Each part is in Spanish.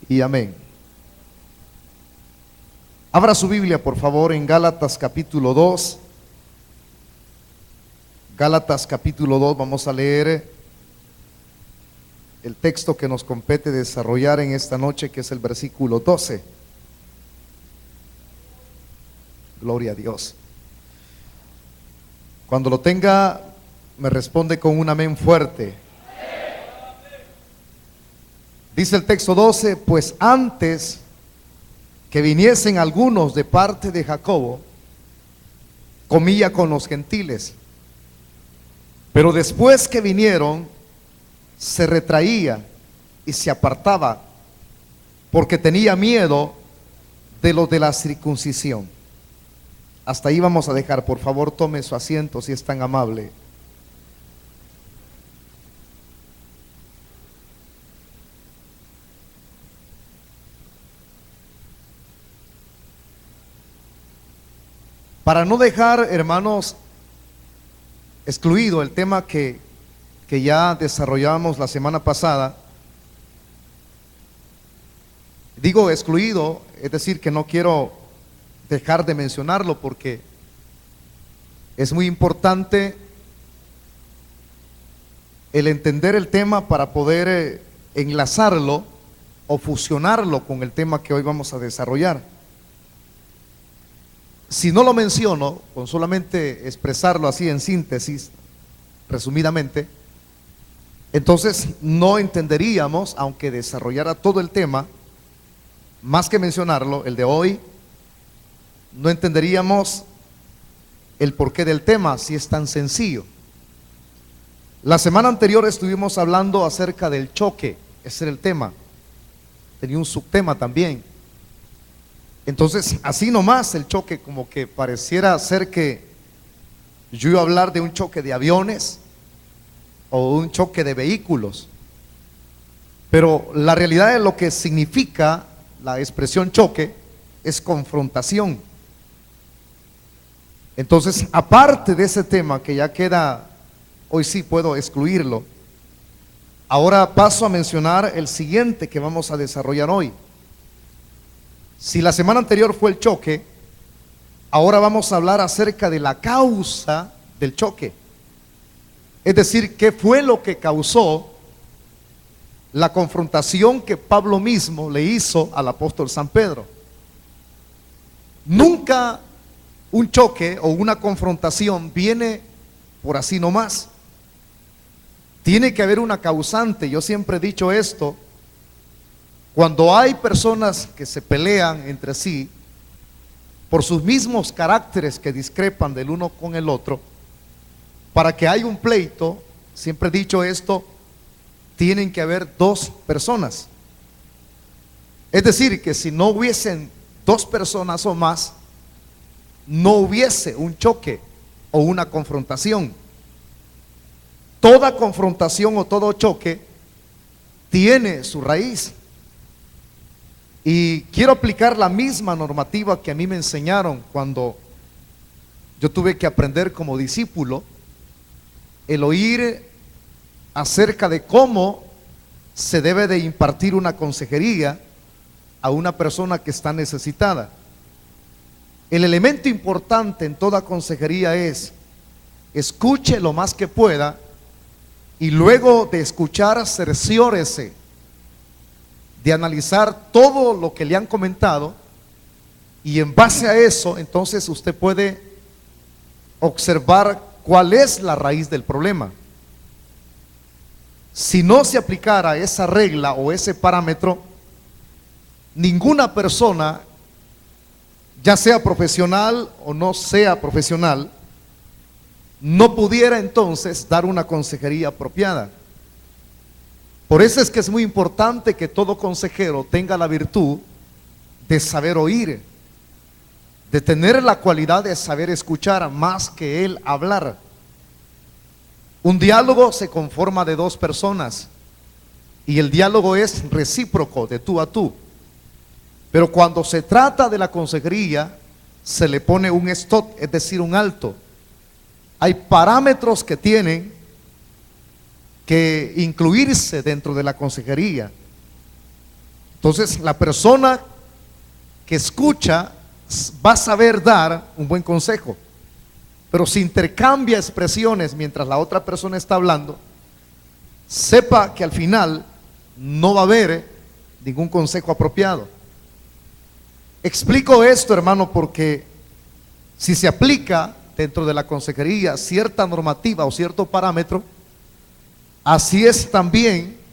y amén. Abra su Biblia, por favor, en Gálatas capítulo 2. Gálatas capítulo 2, vamos a leer el texto que nos compete desarrollar en esta noche, que es el versículo 12. Gloria a Dios. Cuando lo tenga, me responde con un amén fuerte. Dice el texto 12: pues antes que viniesen algunos de parte de Jacobo, comía con los gentiles, pero después que vinieron, se retraía y se apartaba, porque tenía miedo de los de la circuncisión. Hasta ahí vamos a dejar. Por favor, tome su asiento si es tan amable. Para no dejar, hermanos, excluido el tema que ya desarrollamos la semana pasada. Digo excluido, es decir, que no quiero dejar de mencionarlo, porque es muy importante el entender el tema para poder enlazarlo o fusionarlo con el tema que hoy vamos a desarrollar. Si no lo menciono, con solamente expresarlo así en síntesis, resumidamente, entonces no entenderíamos, aunque desarrollara todo el tema, más que mencionarlo, el de hoy, no entenderíamos el porqué del tema, si es tan sencillo. La semana anterior estuvimos hablando acerca del choque, ese era el tema, tenía un subtema también. Entonces, así nomás el choque, como que pareciera ser que yo iba a hablar de un choque de aviones o un choque de vehículos, pero la realidad de lo que significa la expresión choque es confrontación. Entonces, aparte de ese tema que ya queda, hoy sí puedo excluirlo, ahora paso a mencionar el siguiente que vamos a desarrollar hoy. Si la semana anterior fue el choque, ahora vamos a hablar acerca de la causa del choque. Es decir, ¿qué fue lo que causó la confrontación que Pablo mismo le hizo al apóstol San Pedro? Nunca un choque o una confrontación viene por así nomás. Tiene que haber una causante. Yo siempre he dicho esto: cuando hay personas que se pelean entre sí por sus mismos caracteres que discrepan del uno con el otro, para que haya un pleito, siempre he dicho esto, tienen que haber dos personas. Es decir, que si no hubiesen dos personas o más, no hubiese un choque o una confrontación. Toda confrontación o todo choque tiene su raíz. Y quiero aplicar la misma normativa que a mí me enseñaron cuando yo tuve que aprender como discípulo, el oír acerca de cómo se debe de impartir una consejería a una persona que está necesitada. El elemento importante en toda consejería es: escuche lo más que pueda y luego de escuchar, cerciórese de analizar todo lo que le han comentado, y en base a eso, entonces usted puede observar cuál es la raíz del problema. Si no se aplicara esa regla o ese parámetro, ninguna persona, ya sea profesional o no sea profesional, no pudiera entonces dar una consejería apropiada. Por eso es que es muy importante que todo consejero tenga la virtud de saber oír, de tener la cualidad de saber escuchar más que él hablar. Un diálogo se conforma de dos personas y el diálogo es recíproco, de tú a tú. Pero cuando se trata de la consejería, se le pone un stop, es decir, un alto. Hay parámetros que tienen que incluirse dentro de la consejería. Entonces, la persona que escucha va a saber dar un buen consejo, pero si intercambia expresiones mientras la otra persona está hablando, sepa que al final no va a haber ningún consejo apropiado. Explico esto, hermano, porque si se aplica dentro de la consejería cierta normativa o cierto parámetro, así es también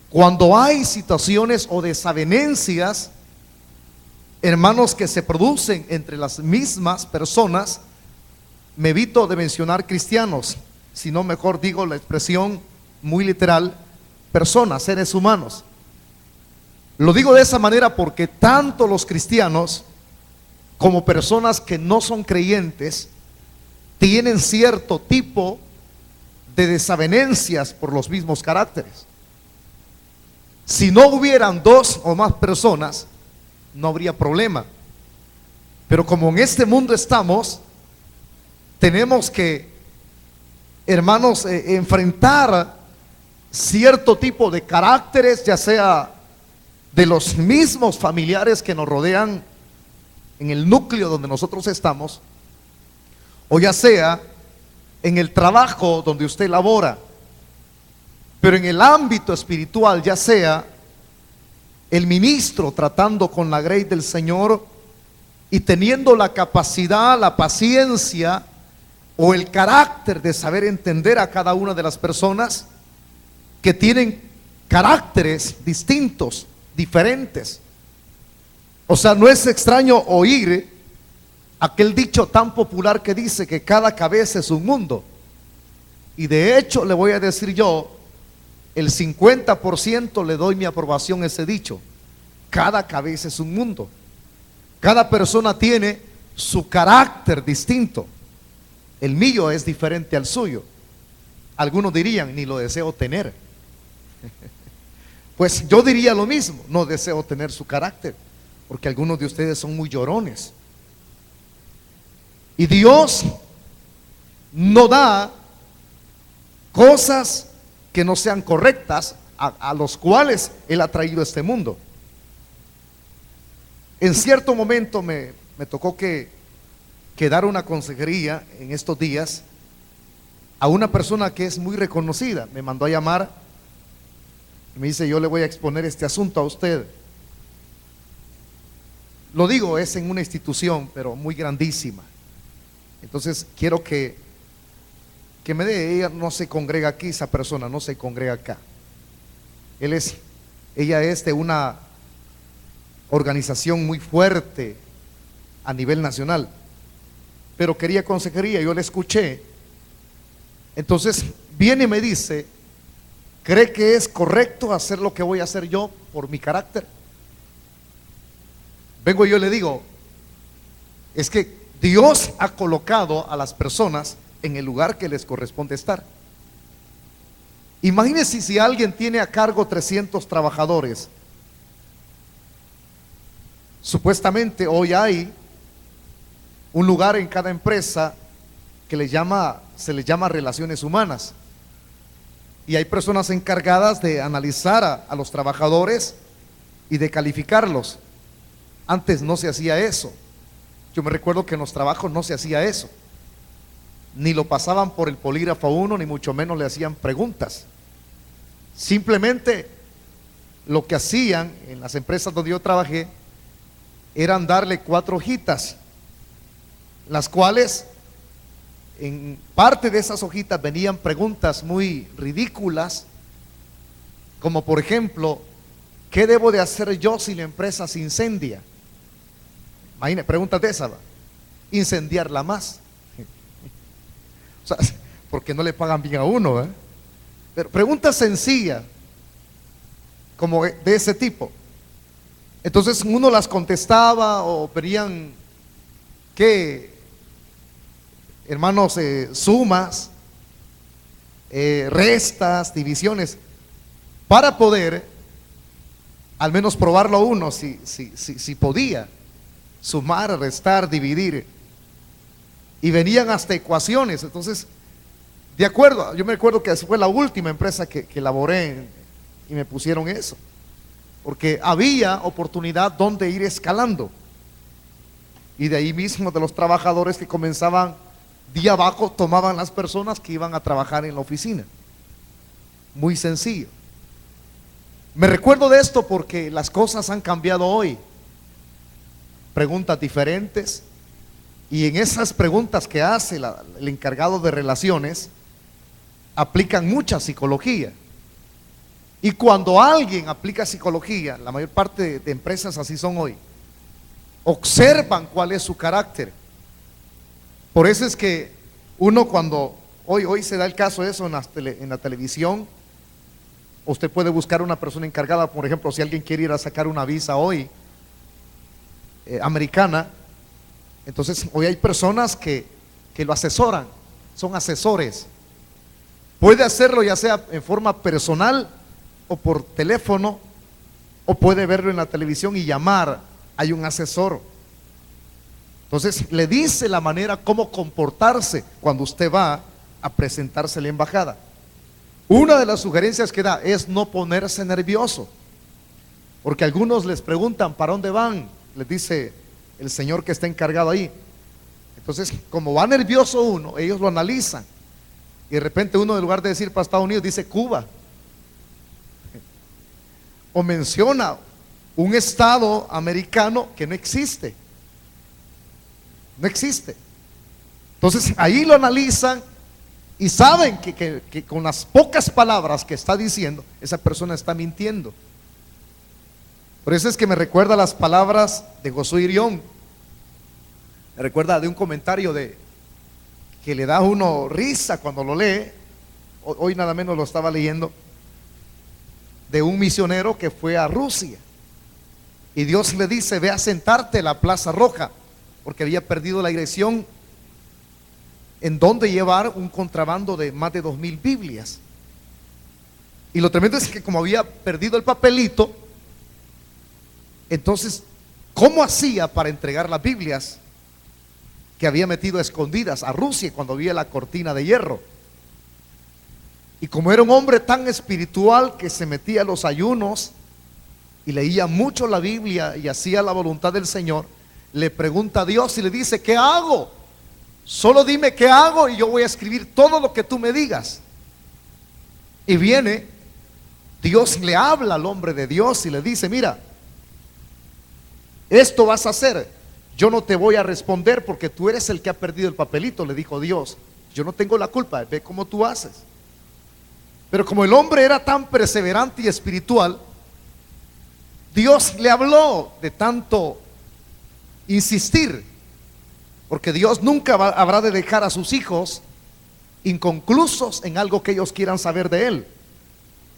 cuando hay situaciones o desavenencias, hermanos, que se producen entre las mismas personas. Me evito de mencionar cristianos, sino mejor digo la expresión muy literal, personas, seres humanos. Lo digo de esa manera porque tanto los cristianos como personas que no son creyentes tienen cierto tipo de desavenencias por los mismos caracteres. Si no hubieran dos o más personas, no habría problema. Pero como en este mundo estamos, tenemos que, hermanos, enfrentar cierto tipo de caracteres, ya sea de los mismos familiares que nos rodean en el núcleo donde nosotros estamos, o ya sea en el trabajo donde usted labora, pero en el ámbito espiritual, ya sea el ministro tratando con la grey del Señor y teniendo la capacidad, la paciencia o el carácter de saber entender a cada una de las personas que tienen caracteres distintos, diferentes. O sea, no es extraño oír aquel dicho tan popular que dice que cada cabeza es un mundo. Y de hecho le voy a decir yo, el 50% le doy mi aprobación a ese dicho. Cada cabeza es un mundo. Cada persona tiene su carácter distinto. El mío es diferente al suyo. Algunos dirían, ni lo deseo tener. Pues yo diría lo mismo, no deseo tener su carácter, porque algunos de ustedes son muy llorones. Y Dios no da cosas que no sean correctas a los cuales Él ha traído a este mundo. En cierto momento me tocó que dar una consejería en estos días a una persona que es muy reconocida. Me mandó a llamar y me dice: yo le voy a exponer este asunto a usted. Lo digo, es en una institución, pero muy grandísima. Entonces quiero que me dé. Ella no se congrega aquí, esa persona no se congrega acá. Ella es de una organización muy fuerte a nivel nacional, pero quería consejería. Yo le escuché. Entonces viene y me dice: ¿cree que es correcto hacer lo que voy a hacer yo por mi carácter? Vengo y yo le digo: es que Dios ha colocado a las personas en el lugar que les corresponde estar. Imagínense si alguien tiene a cargo 300 trabajadores. Supuestamente hoy hay un lugar en cada empresa que se le llama relaciones humanas, y hay personas encargadas de analizar a los trabajadores y de calificarlos. Antes no se hacía eso. Yo me recuerdo que en los trabajos no se hacía eso, ni lo pasaban por el polígrafo a uno, ni mucho menos le hacían preguntas. Simplemente lo que hacían en las empresas donde yo trabajé eran darle 4 hojitas, las cuales en parte de esas hojitas venían preguntas muy ridículas, como por ejemplo: ¿qué debo de hacer yo si la empresa se incendia? Imagínate, preguntas de esas. Incendiarla más. O sea, porque no le pagan bien a uno, ¿eh? Pero preguntas sencillas como de ese tipo. Entonces uno las contestaba, o verían que, hermanos, sumas, restas, divisiones, para poder al menos probarlo uno si podía sumar, restar, dividir. Y venían hasta ecuaciones. Entonces, de acuerdo, yo me acuerdo que fue la última empresa que laboré y me pusieron eso. porque había oportunidad donde ir escalando. Y de ahí mismo, de los trabajadores que comenzaban día abajo, tomaban las personas que iban a trabajar en la oficina. Muy sencillo. Me recuerdo de esto porque las cosas han cambiado hoy. Preguntas diferentes, y en esas preguntas que hace el encargado de relaciones, aplican mucha psicología. Y cuando alguien aplica psicología, la mayor parte de empresas así son hoy, observan cuál es su carácter. Por eso es que uno, cuando hoy se da el caso de eso en la televisión, usted puede buscar una persona encargada. Por ejemplo, si alguien quiere ir a sacar una visa hoy, americana, entonces hoy hay personas que lo asesoran, son asesores. Puede hacerlo ya sea en forma personal o por teléfono, o puede verlo en la televisión y llamar. Hay un asesor. Entonces le dice la manera cómo comportarse cuando usted va a presentarse a la embajada. Una de las sugerencias que da es no ponerse nervioso, porque algunos les preguntan ¿para dónde van? Les dice el señor que está encargado ahí. Entonces, como va nervioso uno, ellos lo analizan, y de repente uno, en lugar de decir para Estados Unidos, dice Cuba, o menciona un estado americano que no existe. No existe. Entonces ahí lo analizan y saben que con las pocas palabras que está diciendo, esa persona está mintiendo. Por eso es que me recuerda las palabras de Josué Irión. Me recuerda de un comentario que le da a uno risa cuando lo lee. Hoy nada menos lo estaba leyendo, de un misionero que fue a Rusia, y Dios le dice: ve a sentarte en la Plaza Roja, porque había perdido la dirección en donde llevar un contrabando de más de 2000 Biblias. Y lo tremendo es que, como había perdido el papelito, entonces, ¿cómo hacía para entregar las Biblias que había metido escondidas a Rusia cuando había la cortina de hierro? Y como era un hombre tan espiritual que se metía a los ayunos y leía mucho la Biblia y hacía la voluntad del Señor, le pregunta a Dios y le dice: ¿qué hago? Solo dime qué hago y yo voy a escribir todo lo que tú me digas. Y viene Dios, le habla al hombre de Dios y le dice: mira, esto vas a hacer. Yo no te voy a responder porque tú eres el que ha perdido el papelito, le dijo Dios. Yo no tengo la culpa, ve cómo tú haces. Pero como el hombre era tan perseverante y espiritual, Dios le habló de tanto insistir, porque Dios nunca habrá de dejar a sus hijos inconclusos en algo que ellos quieran saber de Él,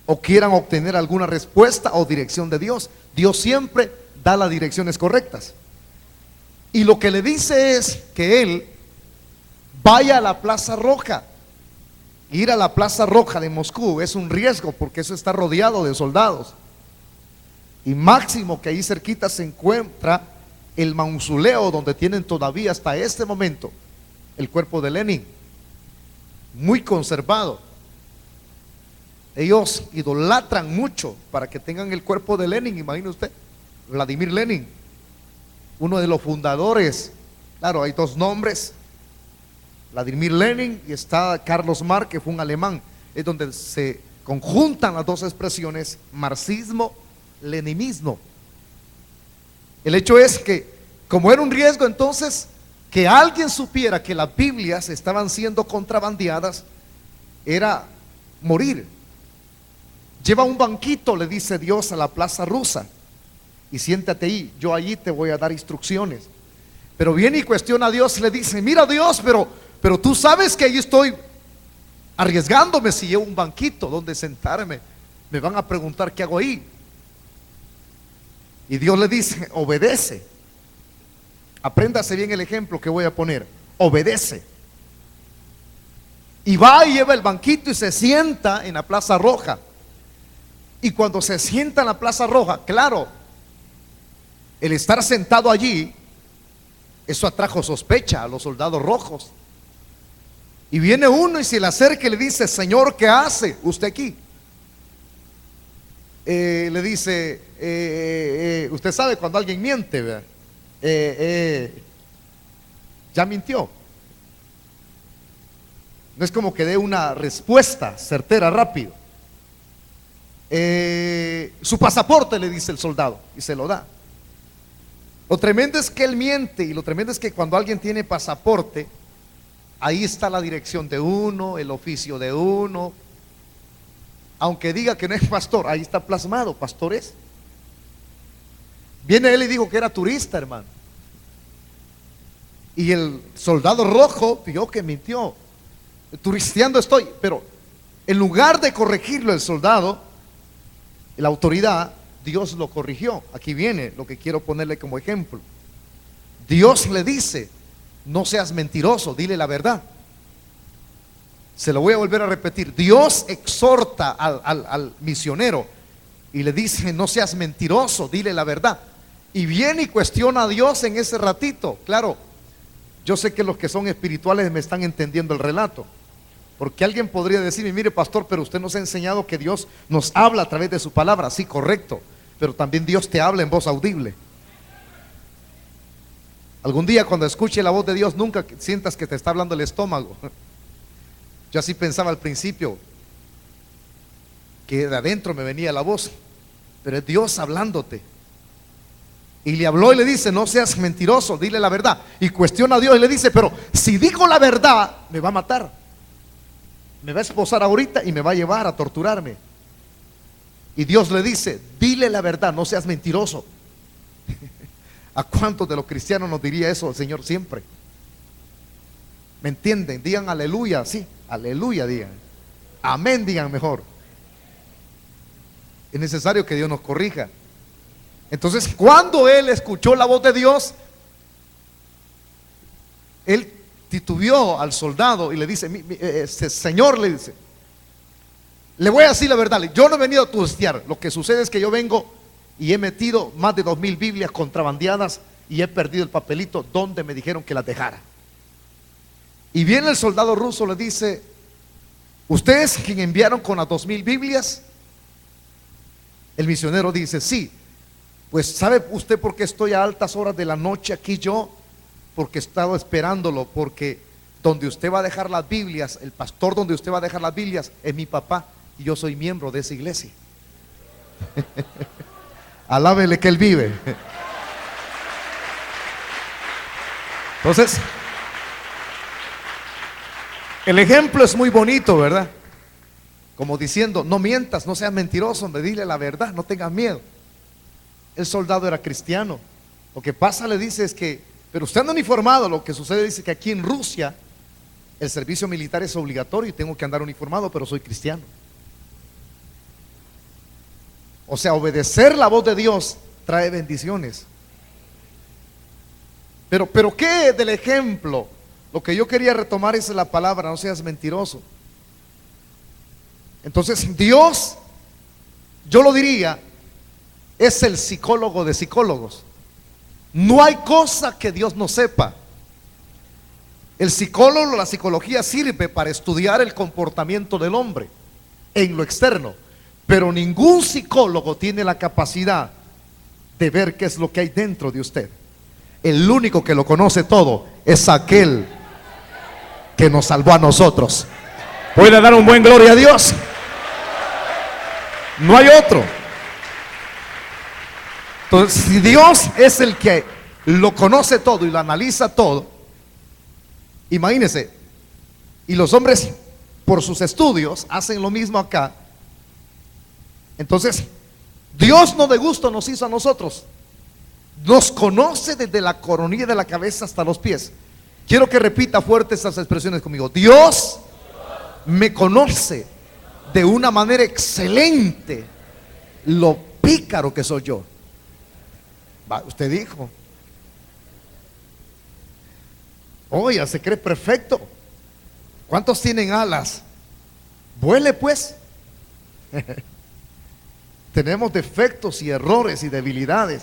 o quieran obtener alguna respuesta o dirección de Dios. Dios siempre da las direcciones correctas. Y lo que le dice es que él vaya a la Plaza Roja. Ir a la Plaza Roja de Moscú es un riesgo, porque eso está rodeado de soldados. Y máximo que ahí cerquita se encuentra el mausoleo donde tienen todavía hasta este momento el cuerpo de Lenin, muy conservado. Ellos idolatran mucho para que tengan el cuerpo de Lenin. Imagine usted, Vladimir Lenin, uno de los fundadores. Claro, hay dos nombres: Vladimir Lenin y está Carlos Marx, que fue un alemán. Es donde se conjuntan las dos expresiones, marxismo, leninismo. El hecho es que, como era un riesgo entonces que alguien supiera que las Biblias estaban siendo contrabandeadas, era morir. Lleva un banquito, le dice Dios, a la Plaza Rusa y siéntate ahí, yo allí te voy a dar instrucciones. Pero viene y cuestiona a Dios y le dice: mira Dios, pero tú sabes que ahí estoy arriesgándome. Si llevo un banquito donde sentarme, me van a preguntar qué hago ahí. Y Dios le dice: obedece. Apréndase bien el ejemplo que voy a poner: obedece. Y va y lleva el banquito y se sienta en la Plaza Roja. Y cuando se sienta en la Plaza Roja, claro, el estar sentado allí, eso atrajo sospecha a los soldados rojos. Y viene uno y se le acerca y le dice: Señor, ¿qué hace usted aquí? le dice, usted sabe cuando alguien miente, ¿verdad? Ya mintió. No es como que dé una respuesta certera, rápido. Su pasaporte, le dice el soldado, y se lo da. Lo tremendo es que él miente, y lo tremendo es que cuando alguien tiene pasaporte, ahí está la dirección de uno, el oficio de uno. Aunque diga que no es pastor, ahí está plasmado, pastor es. Viene él y dijo que era turista, hermano. Y el soldado rojo vio que mintió. Turisteando estoy, pero en lugar de corregirlo el soldado, la autoridad, Dios lo corrigió. Aquí viene lo que quiero ponerle como ejemplo. Dios le dice: no seas mentiroso, dile la verdad. Se lo voy a volver a repetir. Dios exhorta al misionero y le dice: no seas mentiroso, dile la verdad. Y viene y cuestiona a Dios en ese ratito. Claro, yo sé que los que son espirituales me están entendiendo el relato, porque alguien podría decirme: mire, pastor, pero usted nos ha enseñado que Dios nos habla a través de su palabra. Sí, correcto, pero también Dios te habla en voz audible. Algún día cuando escuche la voz de Dios, nunca sientas que te está hablando el estómago. Yo así pensaba al principio, que de adentro me venía la voz, pero es Dios hablándote. Y le habló y le dice: no seas mentiroso, dile la verdad. Y cuestiona a Dios y le dice: pero si digo la verdad, me va a matar, me va a esposar ahorita y me va a llevar a torturarme. Y Dios le dice: dile la verdad, no seas mentiroso. ¿A cuántos de los cristianos nos diría eso el Señor siempre? ¿Me entienden? Digan aleluya, sí, aleluya digan. Amén digan mejor. Es necesario que Dios nos corrija. Entonces, cuando él escuchó la voz de Dios, él titubeó al soldado y le dice: Señor, le dice, le voy a decir la verdad, yo no he venido a turistear. Lo que sucede es que yo vengo y he metido más de 2000 Biblias contrabandeadas y he perdido el papelito donde me dijeron que las dejara. Y viene el soldado ruso, le dice: ¿ustedes quien enviaron con las 2000 Biblias? El misionero dice: sí. Pues ¿sabe usted por qué estoy a altas horas de la noche aquí yo? Porque he estado esperándolo, porque donde usted va a dejar las Biblias, el pastor donde usted va a dejar las Biblias es mi papá, y yo soy miembro de esa iglesia. Alábele que él vive. Entonces, el ejemplo es muy bonito, ¿verdad? Como diciendo: no mientas, no seas mentiroso, hombre, dile la verdad, no tengas miedo. El soldado era cristiano. Lo que pasa, le dice, es que, pero usted anda uniformado. Lo que sucede, dice, que aquí en Rusia el servicio militar es obligatorio y tengo que andar uniformado, pero soy cristiano. O sea, obedecer la voz de Dios trae bendiciones. Pero ¿qué del ejemplo? Lo que yo quería retomar es la palabra: no seas mentiroso. Entonces Dios, yo lo diría, es el psicólogo de psicólogos. No hay cosa que Dios no sepa. El psicólogo, la psicología sirve para estudiar el comportamiento del hombre en lo externo, pero ningún psicólogo tiene la capacidad de ver qué es lo que hay dentro de usted. El único que lo conoce todo es aquel que nos salvó a nosotros. ¿Puede dar un buen gloria a Dios? No hay otro. Entonces, si Dios es el que lo conoce todo y lo analiza todo, imagínense, y los hombres por sus estudios hacen lo mismo acá. Entonces, Dios no de gusto nos hizo a nosotros, nos conoce desde la coronilla de la cabeza hasta los pies. Quiero que repita fuerte estas expresiones conmigo: Dios me conoce de una manera excelente lo pícaro que soy yo. Usted dijo: oye, se cree perfecto. ¿Cuántos tienen alas? Vuele pues. Tenemos defectos y errores y debilidades,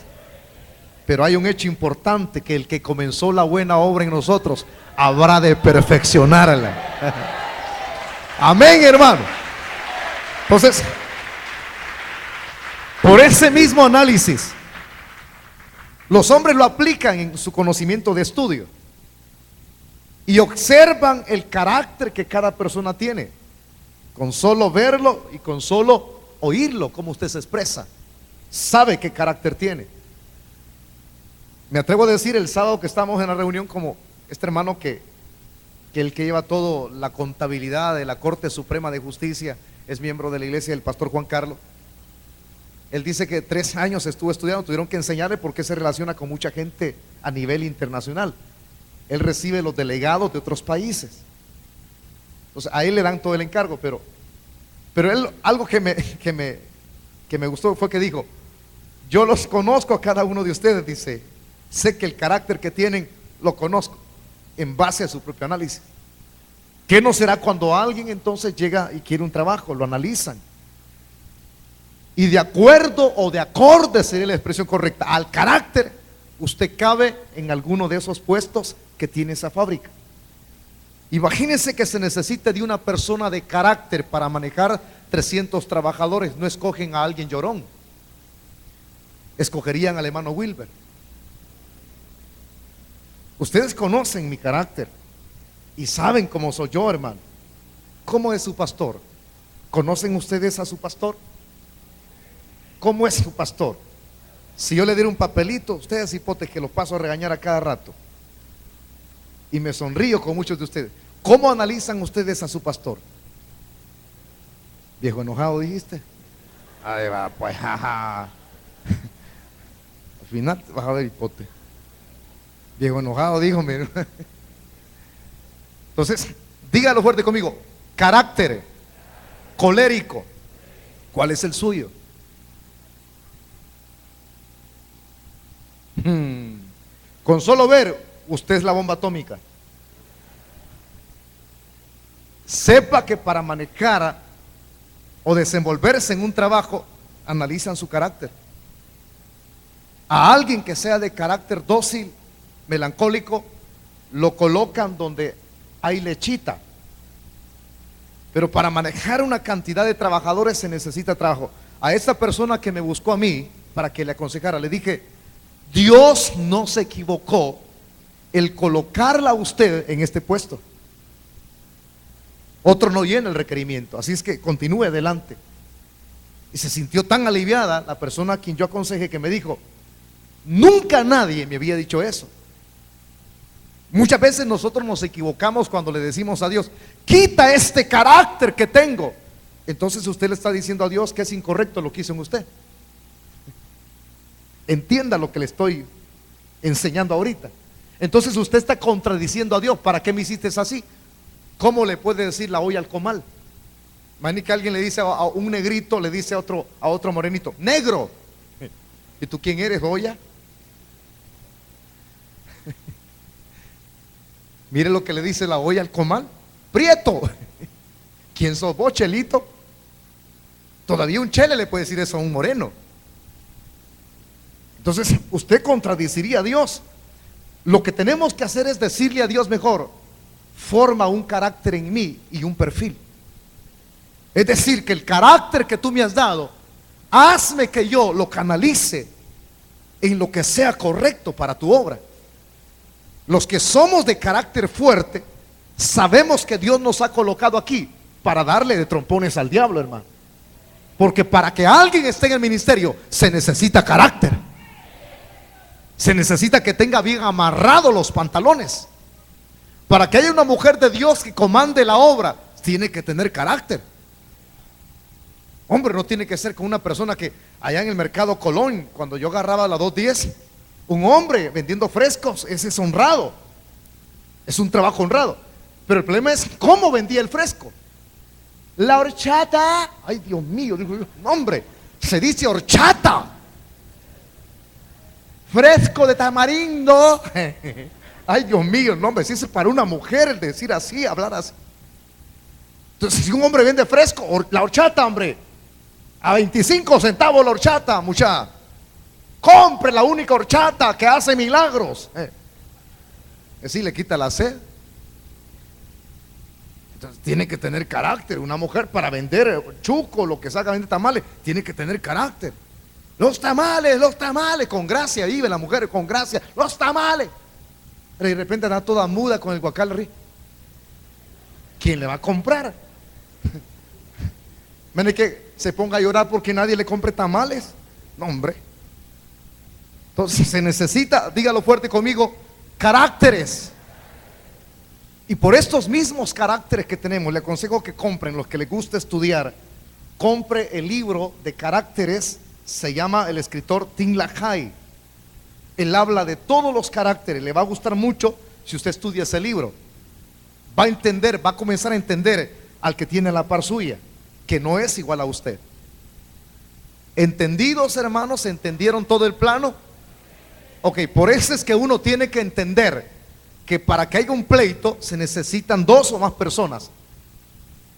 pero hay un hecho importante: que el que comenzó la buena obra en nosotros habrá de perfeccionarla. Amén, hermano. Entonces, Por ese mismo análisis, los hombres lo aplican en su conocimiento de estudio y observan el carácter que cada persona tiene, con solo verlo y con solo oírlo, cómo usted se expresa, sabe qué carácter tiene. Me atrevo a decir, el sábado que estamos en la reunión, como este hermano que el que lleva todo la contabilidad de la Corte Suprema de Justicia, es miembro de la iglesia del pastor Juan Carlos. Él dice que 3 años estuvo estudiando, tuvieron que enseñarle porque se relaciona con mucha gente a nivel internacional. Él recibe los delegados de otros países. Entonces a él le dan todo el encargo, pero él, algo que me gustó fue que dijo: yo los conozco a cada uno de ustedes, dice, sé que el carácter que tienen lo conozco en base a su propio análisis. ¿Qué no será cuando alguien entonces llega y quiere un trabajo? Lo analizan. Y de acuerdo o de acorde sería la expresión correcta al carácter, usted cabe en alguno de esos puestos que tiene esa fábrica. Imagínense que se necesite de una persona de carácter para manejar 300 trabajadores. No escogen a alguien llorón, escogerían al hermano Wilber. Ustedes conocen mi carácter y saben cómo soy yo, hermano. ¿Cómo es su pastor? ¿Conocen ustedes a su pastor? ¿Cómo es su pastor? Si yo le diera un papelito, ustedes hipotes que lo paso a regañar a cada rato, y me sonrío con muchos de ustedes. ¿Cómo analizan ustedes a su pastor? Viejo enojado, dijiste. Ahí va, pues, jaja. Al final vas a ver hipote. Viejo enojado, dijo, mire. Entonces, dígalo fuerte conmigo: carácter colérico. ¿Cuál es el suyo? Con solo ver, usted es la bomba atómica. Sepa que para manejar o desenvolverse en un trabajo, analizan su carácter. A alguien que sea de carácter dócil, melancólico, lo colocan donde hay lechita. Pero para manejar una cantidad de trabajadores se necesita trabajo. A esta persona que me buscó a mí para que le aconsejara, le dije: Dios no se equivocó el colocarla a usted en este puesto. Otro no llena el requerimiento, así es que continúe adelante. Y se sintió tan aliviada la persona a quien yo aconsejé, que me dijo: nunca nadie me había dicho eso. Muchas veces nosotros nos equivocamos cuando le decimos a Dios: quita este carácter que tengo. Entonces usted le está diciendo a Dios que es incorrecto lo que hizo en usted. Entienda lo que le estoy enseñando ahorita. Entonces usted está contradiciendo a Dios. ¿Para qué me hiciste así? ¿Cómo le puede decir la olla al comal? Imagínate que alguien le dice a un negrito, le dice a otro morenito: negro. ¿Y tú quién eres, olla? Mire lo que le dice la olla al comal: prieto. ¿Quién sos vos, chelito? Todavía un chele le puede decir eso a un moreno. Entonces usted contradeciría a Dios. Lo que tenemos que hacer es decirle a Dios mejor: forma un carácter en mí y un perfil. Es decir, que el carácter que tú me has dado, hazme que yo lo canalice en lo que sea correcto para tu obra. Los que somos de carácter fuerte sabemos que Dios nos ha colocado aquí para darle de trompones al diablo, hermano. Porque para que alguien esté en el ministerio se necesita carácter. Se necesita que tenga bien amarrados los pantalones. Para que haya una mujer de Dios que comande la obra, tiene que tener carácter. Hombre, no tiene que ser con una persona que allá en el mercado Colón, cuando yo agarraba la 210, un hombre vendiendo frescos, ese es honrado, es un trabajo honrado. Pero el problema es cómo vendía el fresco. La horchata, ay Dios mío, digo yo, hombre, se dice horchata. Fresco de tamarindo. Ay Dios mío, no, hombre, si es para una mujer el decir así, hablar así. Entonces, si un hombre vende fresco, la horchata, hombre, a 25 centavos la horchata, muchacha, compre la única horchata que hace milagros. Así le quita la sed. Entonces tiene que tener carácter. Una mujer para vender chuco, lo que saca vender tamales, tiene que tener carácter. los tamales, con gracia vive la mujer, con gracia, los tamales. Pero de repente anda toda muda con el guacal. ¿Quién le va a comprar? Mene que se ponga a llorar porque nadie le compre tamales. No, hombre. Entonces se necesita, dígalo fuerte conmigo, caracteres. Y por estos mismos caracteres que tenemos, le aconsejo que compren, los que les gusta estudiar, compre el libro de caracteres. Se llama el escritor Tim LaHaye. Él habla de todos los caracteres. Le va a gustar mucho si usted estudia ese libro. Va a entender, va a comenzar a entender al que tiene a la par suya, que no es igual a usted. ¿Entendidos, hermanos? ¿Entendieron todo el plano? Ok, por eso es que uno tiene que entender que para que haya un pleito se necesitan dos o más personas.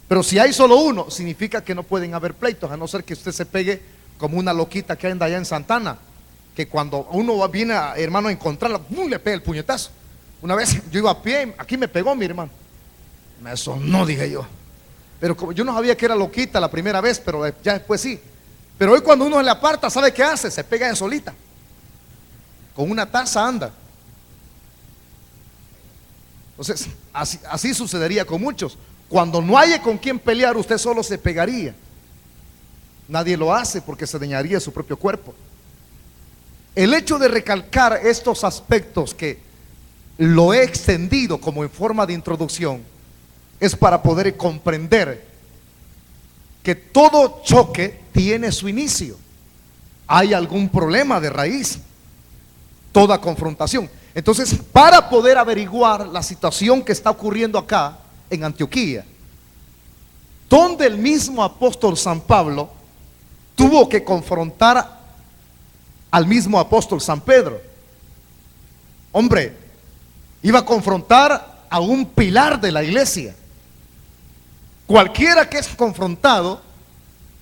Pero si hay solo uno, significa que no pueden haber pleitos, a no ser que usted se pegue como una loquita que anda allá en Santana, que cuando uno viene, hermano, a encontrarla, ¡pum!, le pega el puñetazo. Una vez yo iba a pie, aquí me pegó mi hermano. Me sonó, dije yo. Pero como yo no sabía que era loquita la primera vez, pero ya después sí. Pero hoy cuando uno se le aparta, ¿sabe qué hace? Se pega de solita. Con una taza anda. Entonces, así sucedería con muchos. Cuando no haya con quien pelear, usted solo se pegaría. Nadie lo hace porque se dañaría su propio cuerpo. El hecho de recalcar estos aspectos que lo he extendido como en forma de introducción es para poder comprender que todo choque tiene su inicio. Hay algún problema de raíz, toda confrontación. Entonces, para poder averiguar la situación que está ocurriendo acá en Antioquía, donde el mismo apóstol San Pablo tuvo que confrontar al mismo apóstol San Pedro. Hombre, iba a confrontar a un pilar de la iglesia. Cualquiera que es confrontado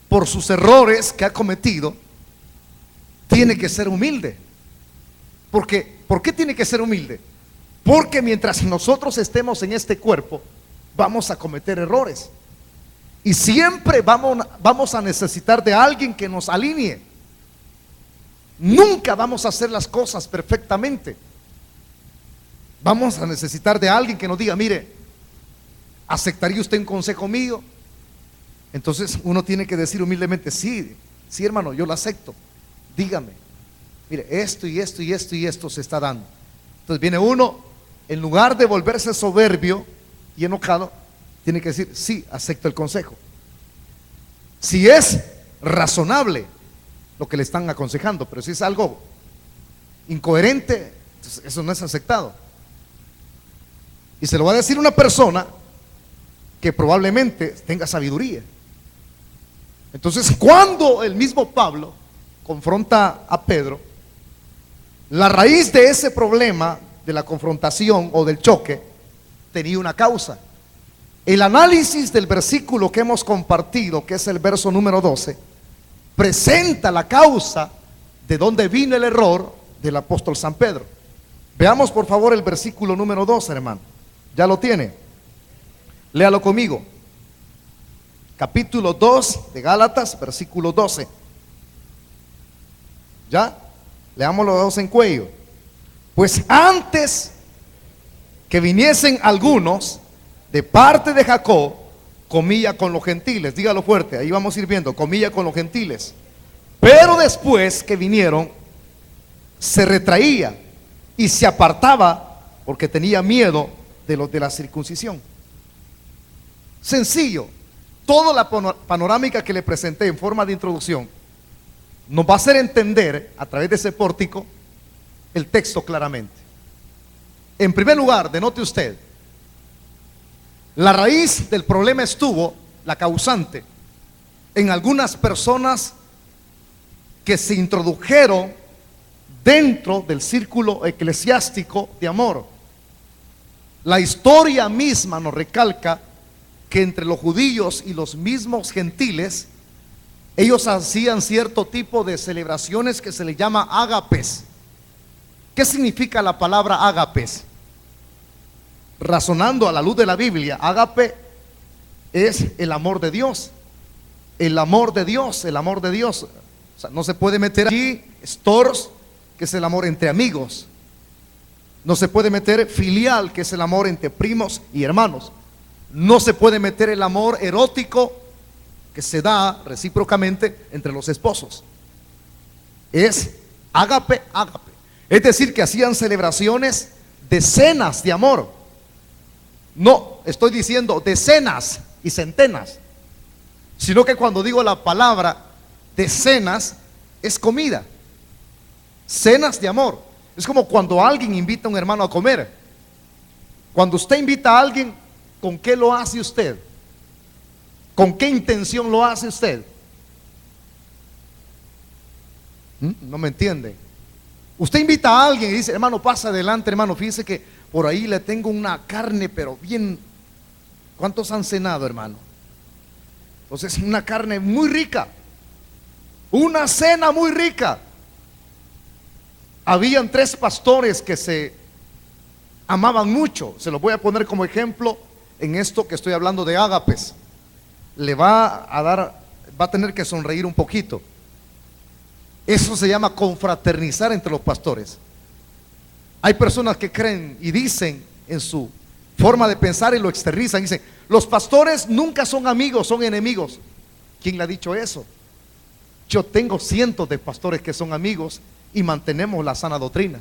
por sus errores que ha cometido, tiene que ser humilde. Porque, ¿por qué tiene que ser humilde? Porque mientras nosotros estemos en este cuerpo, vamos a cometer errores. Y siempre vamos a necesitar de alguien que nos alinee. Nunca vamos a hacer las cosas perfectamente. Vamos a necesitar de alguien que nos diga, mire, ¿aceptaría usted un consejo mío? Entonces uno tiene que decir humildemente, sí, sí, hermano, yo lo acepto. Dígame, mire, esto y esto y esto y esto se está dando. Entonces viene uno, en lugar de volverse soberbio y enojado, tiene que decir, sí, acepto el consejo. Si es razonable lo que le están aconsejando, pero si es algo incoherente, eso no es aceptado. Y se lo va a decir una persona que probablemente tenga sabiduría. Entonces, cuando el mismo Pablo confronta a Pedro, la raíz de ese problema, de la confrontación o del choque, tenía una causa. El análisis del versículo que hemos compartido, que es el verso número 12, presenta la causa de dónde vino el error del apóstol San Pedro. Veamos por favor el versículo número 12, hermano. ¿Ya lo tiene? Léalo conmigo. Capítulo 2 de Gálatas, versículo 12. ¿Ya? Leamos los dos en cuello. Pues antes que viniesen algunos de parte de Jacob, comía con los gentiles. Dígalo fuerte, ahí vamos a ir viendo, comía con los gentiles. Pero después que vinieron, se retraía y se apartaba porque tenía miedo de los de la circuncisión. Sencillo. Toda la panorámica que le presenté en forma de introducción nos va a hacer entender a través de ese pórtico el texto claramente. En primer lugar, denote usted, la raíz del problema estuvo, la causante, en algunas personas que se introdujeron dentro del círculo eclesiástico de amor. La historia misma nos recalca que entre los judíos y los mismos gentiles, ellos hacían cierto tipo de celebraciones que se le llama ágapes. ¿Qué significa la palabra ágapes? Razonando a la luz de la Biblia, ágape es el amor de Dios. El amor de Dios, el amor de Dios. O sea, no se puede meter allí stores, que es el amor entre amigos. No se puede meter filial, que es el amor entre primos y hermanos. No se puede meter el amor erótico que se da recíprocamente entre los esposos. Es ágape, ágape. Es decir, que hacían celebraciones, decenas de amor. No estoy diciendo decenas y centenas, sino que cuando digo la palabra decenas, es comida, cenas de amor. Es como cuando alguien invita a un hermano a comer. Cuando usted invita a alguien, ¿con qué lo hace usted? ¿Con qué intención lo hace usted? No me entiende. Usted invita a alguien y dice: hermano, pasa adelante, hermano, fíjese que por ahí le tengo una carne, pero bien. ¿Cuántos han cenado, hermano? Entonces, una carne muy rica, una cena muy rica. Habían 3 pastores que se amaban mucho. Se los voy a poner como ejemplo en esto que estoy hablando de ágapes. Le va a tener que sonreír un poquito. Eso se llama confraternizar entre los pastores. Hay personas que creen y dicen en su forma de pensar y lo exteriorizan, dicen: los pastores nunca son amigos, son enemigos. ¿Quién le ha dicho eso? Yo tengo cientos de pastores que son amigos y mantenemos la sana doctrina.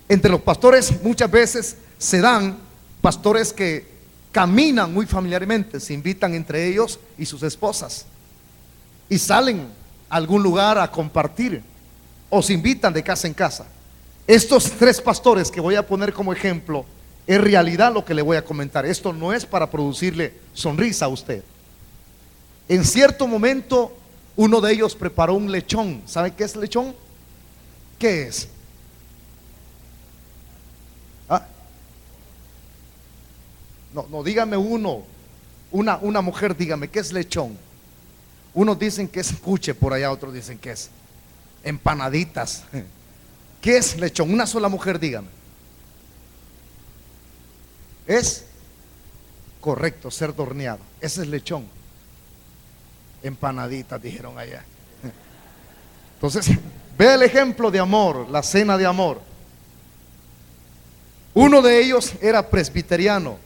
Entre los pastores muchas veces se dan pastores que caminan muy familiarmente, se invitan entre ellos y sus esposas y salen a algún lugar a compartir, o se invitan de casa en casa. Estos 3 pastores que voy a poner como ejemplo, es realidad lo que le voy a comentar. Esto no es para producirle sonrisa a usted. En cierto momento, uno de ellos preparó un lechón. ¿Sabe qué es lechón? ¿Qué es? No, dígame una mujer, dígame, ¿qué es lechón? Unos dicen que es cuche por allá, otros dicen que es empanaditas. ¿Qué es lechón? Una sola mujer, dígame. Es correcto, cerdo horneado. Ese es lechón. Empanaditas, dijeron allá. Entonces, ve el ejemplo de amor, la cena de amor. Uno de ellos era presbiteriano,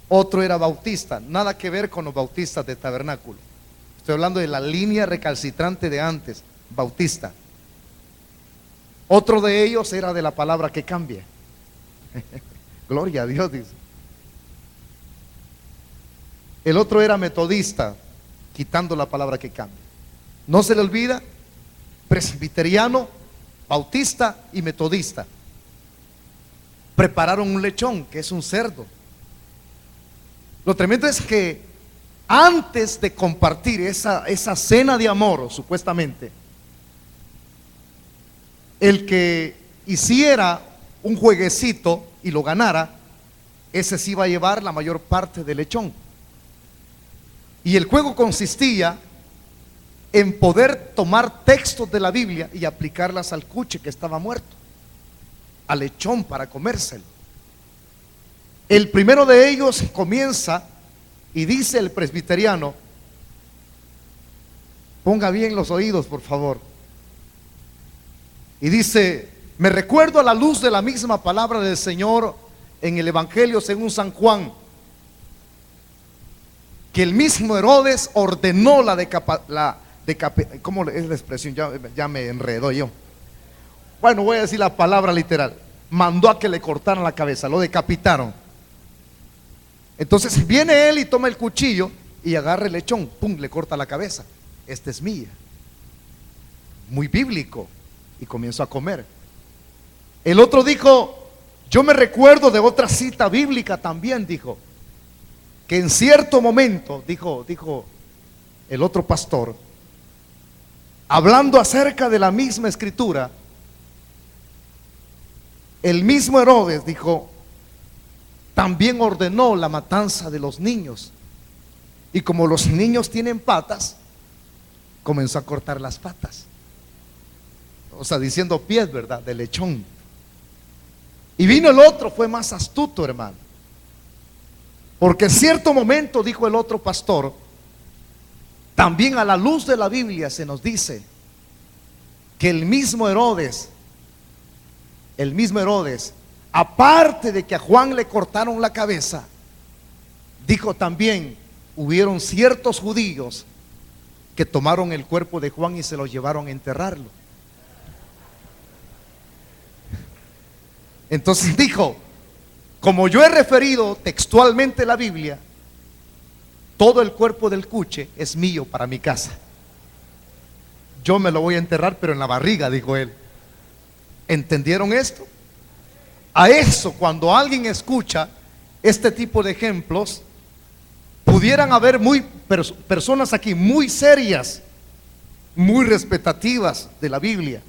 otro era bautista. Nada que ver con los bautistas de tabernáculo. Estoy hablando de la línea recalcitrante de antes, bautista. Otro de ellos era de la palabra que cambia. Gloria a Dios, dice. El otro era metodista, quitando la palabra que cambia. No se le olvida: presbiteriano, bautista y metodista. Prepararon un lechón, que es un cerdo. Lo tremendo es que antes de compartir esa cena de amor, supuestamente, el que hiciera un jueguecito y lo ganara, ese sí iba a llevar la mayor parte del lechón. Y el juego consistía en poder tomar textos de la Biblia y aplicarlas al cuche que estaba muerto, al lechón, para comérselo. El primero de ellos comienza y dice el presbiteriano, ponga bien los oídos por favor, y dice: me recuerdo a la luz de la misma palabra del Señor en el Evangelio según San Juan, que el mismo Herodes ordenó ¿cómo es la expresión? Ya me enredo yo. Bueno, voy a decir la palabra literal. Mandó a que le cortaran la cabeza, lo decapitaron. Entonces viene él y toma el cuchillo y agarra el lechón, pum, le corta la cabeza. Esta es mía. Muy bíblico. Y comenzó a comer. El otro dijo: yo me recuerdo de otra cita bíblica también, dijo, que en cierto momento, dijo el otro pastor, hablando acerca de la misma escritura, el mismo Herodes, dijo, también ordenó la matanza de los niños. Y como los niños tienen patas, comenzó a cortar las patas. O sea, diciendo pies, ¿verdad? De lechón. Y vino el otro, fue más astuto, hermano. Porque en cierto momento, dijo el otro pastor, También a la luz de la Biblia se nos dice que el mismo Herodes, aparte de que a Juan le cortaron la cabeza, dijo también, hubieron ciertos judíos que tomaron el cuerpo de Juan y se lo llevaron a enterrarlo. Entonces dijo, como yo he referido textualmente la Biblia, todo el cuerpo del cuche es mío para mi casa. Yo me lo voy a enterrar, pero en la barriga, dijo él. ¿Entendieron esto? A eso, cuando alguien escucha este tipo de ejemplos, pudieran haber personas aquí muy serias, muy respetativas de la Biblia.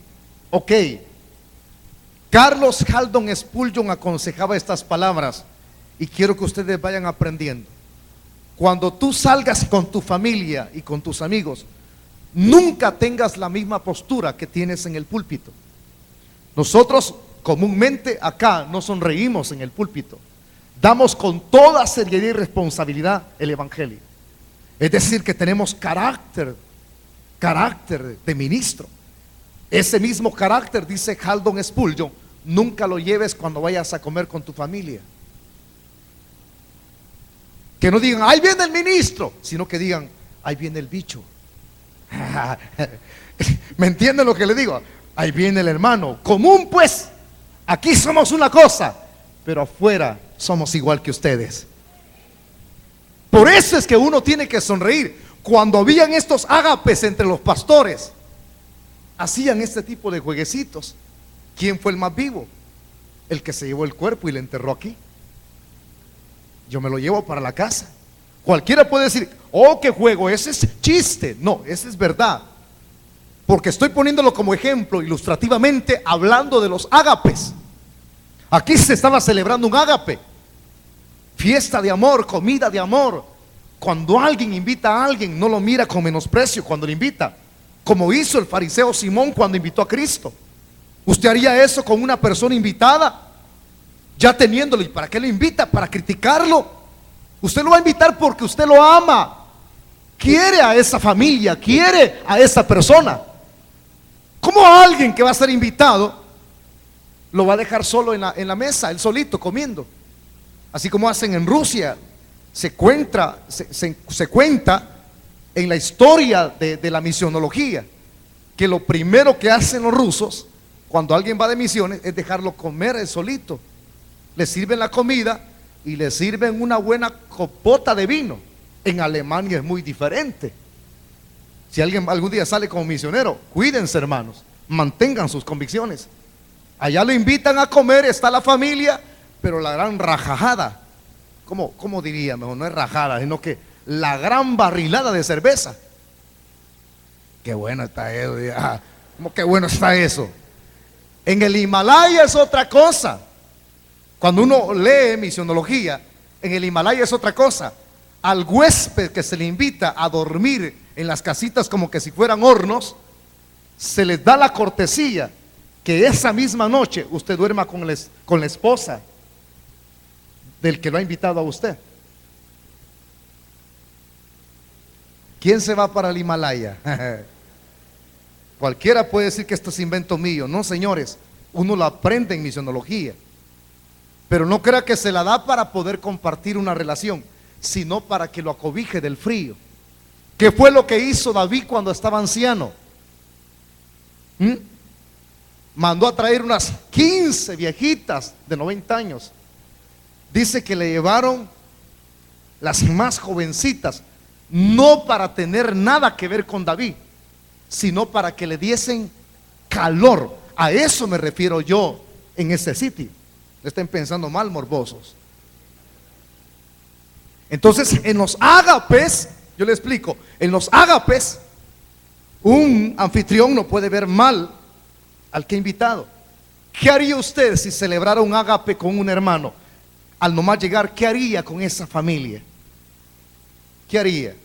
Ok, Carlos Haldon Spurgeon aconsejaba estas palabras y quiero que ustedes vayan aprendiendo. Cuando tú salgas con tu familia y con tus amigos, nunca tengas la misma postura que tienes en el púlpito. Nosotros comúnmente acá no sonreímos en el púlpito, damos con toda seriedad y responsabilidad el evangelio. Es decir, que tenemos carácter de ministro. Ese mismo carácter, dice Haldon Spurgeon, nunca lo lleves cuando vayas a comer con tu familia. Que no digan, ahí viene el ministro, sino que digan, ahí viene el bicho. ¿Me entienden lo que le digo? Ahí viene el hermano. Común pues, aquí somos una cosa, pero afuera somos igual que ustedes. Por eso es que uno tiene que sonreír. Cuando habían estos ágapes entre los pastores, hacían este tipo de jueguecitos. ¿Quién fue el más vivo? El que se llevó el cuerpo y le enterró aquí. Yo me lo llevo para la casa. Cualquiera puede decir, oh, qué juego, ese es chiste. No, ese es verdad, porque estoy poniéndolo como ejemplo ilustrativamente, hablando de los ágapes. Aquí se estaba celebrando un ágape, fiesta de amor, comida de amor. Cuando alguien invita a alguien, no lo mira con menosprecio cuando le invita, como hizo el fariseo Simón cuando invitó a Cristo. ¿Usted haría eso con una persona invitada? Ya teniéndolo, ¿y para qué lo invita? ¿Para criticarlo? Usted lo va a invitar porque usted lo ama, quiere a esa familia, quiere a esa persona. ¿Cómo a alguien que va a ser invitado lo va a dejar solo en la mesa, él solito comiendo? Así como hacen en Rusia. Se cuenta en la historia de la misionología que lo primero que hacen los rusos cuando alguien va de misiones es dejarlo comer él solito. Le sirven la comida y le sirven una buena copota de vino. En Alemania es muy diferente. Si alguien algún día sale como misionero, cuídense, hermanos, mantengan sus convicciones. Allá lo invitan a comer, está la familia, pero la gran rajada, ¿cómo diría? Mejor no es rajada, sino que la gran barrilada de cerveza. Qué bueno está eso. ¿Cómo que bueno está eso? En el Himalaya es otra cosa. Cuando uno lee misionología, en el Himalaya es otra cosa. Al huésped que se le invita a dormir en las casitas como que si fueran hornos, se les da la cortesía que esa misma noche usted duerma con la esposa del que lo ha invitado a usted. ¿Quién se va para el Himalaya? Cualquiera puede decir que esto es invento mío. No, señores, uno lo aprende en misionología. Pero no crea que se la da para poder compartir una relación, sino para que lo acobije del frío. ¿Qué fue lo que hizo David cuando estaba anciano? Mandó a traer unas 15 viejitas de 90 años. Dice que le llevaron las más jovencitas, no para tener nada que ver con David, sino para que le diesen calor. A eso me refiero yo en ese sitio. No estén pensando mal, morbosos. Entonces, en los ágapes, yo le explico, en los ágapes, un anfitrión no puede ver mal al que ha invitado. ¿Qué haría usted si celebrara un ágape con un hermano? Al nomás llegar, ¿qué haría con esa familia? ¿Qué haría?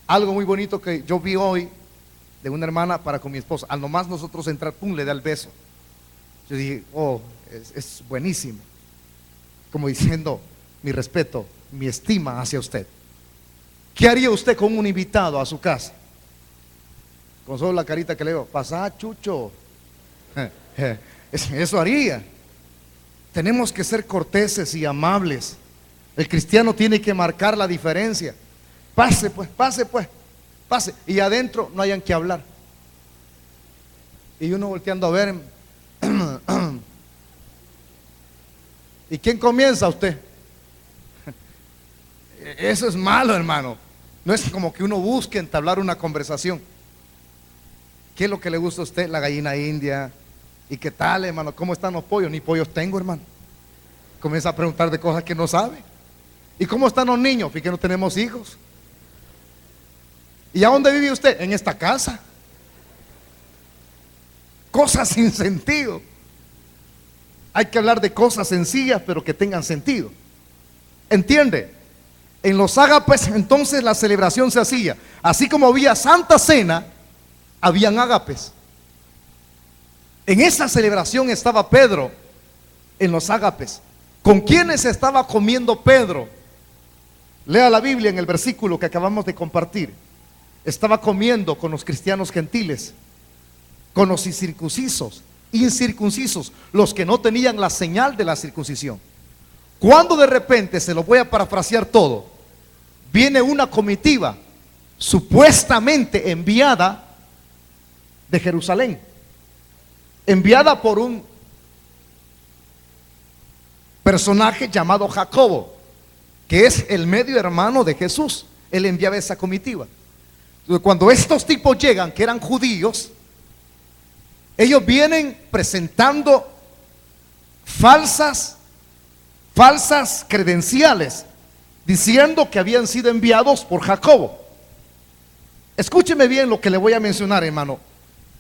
Algo muy bonito que yo vi hoy de una hermana para con mi esposa. Al nomás nosotros entrar, pum, le da el beso. Yo dije, oh, es buenísimo. Como diciendo, mi respeto, mi estima hacia usted. ¿Qué haría usted con un invitado a su casa? Con solo la carita que le digo, pasá, Chucho. Eso haría. Tenemos que ser corteses y amables. El cristiano tiene que marcar la diferencia. Pase pues, pase pues, pase. Y adentro no hayan que hablar. Y uno volteando a ver. ¿Y quién comienza? Usted. Eso es malo, hermano. No es como que uno busque entablar una conversación. ¿Qué es lo que le gusta a usted? La gallina india. ¿Y qué tal, hermano? ¿Cómo están los pollos? Ni pollos tengo, hermano. Comienza a preguntar de cosas que no sabe. ¿Y cómo están los niños? Fíjate que no tenemos hijos. ¿Y a dónde vive usted? En esta casa. Cosas sin sentido. Hay que hablar de cosas sencillas, pero que tengan sentido. ¿Entiende? En los ágapes, entonces la celebración se hacía. Así como había Santa Cena, habían ágapes. En esa celebración estaba Pedro, en los ágapes. ¿Con quiénes estaba comiendo Pedro? Lea la Biblia en el versículo que acabamos de compartir. Estaba comiendo con los cristianos gentiles, con los incircuncisos, los que no tenían la señal de la circuncisión. Cuando de repente, se lo voy a parafrasear todo, viene una comitiva supuestamente enviada de Jerusalén, enviada por un personaje llamado Jacobo, que es el medio hermano de Jesús. Él enviaba esa comitiva. Entonces, cuando estos tipos llegan, que eran judíos, ellos vienen presentando falsas credenciales, diciendo que habían sido enviados por Jacobo. Escúcheme bien lo que le voy a mencionar, hermano,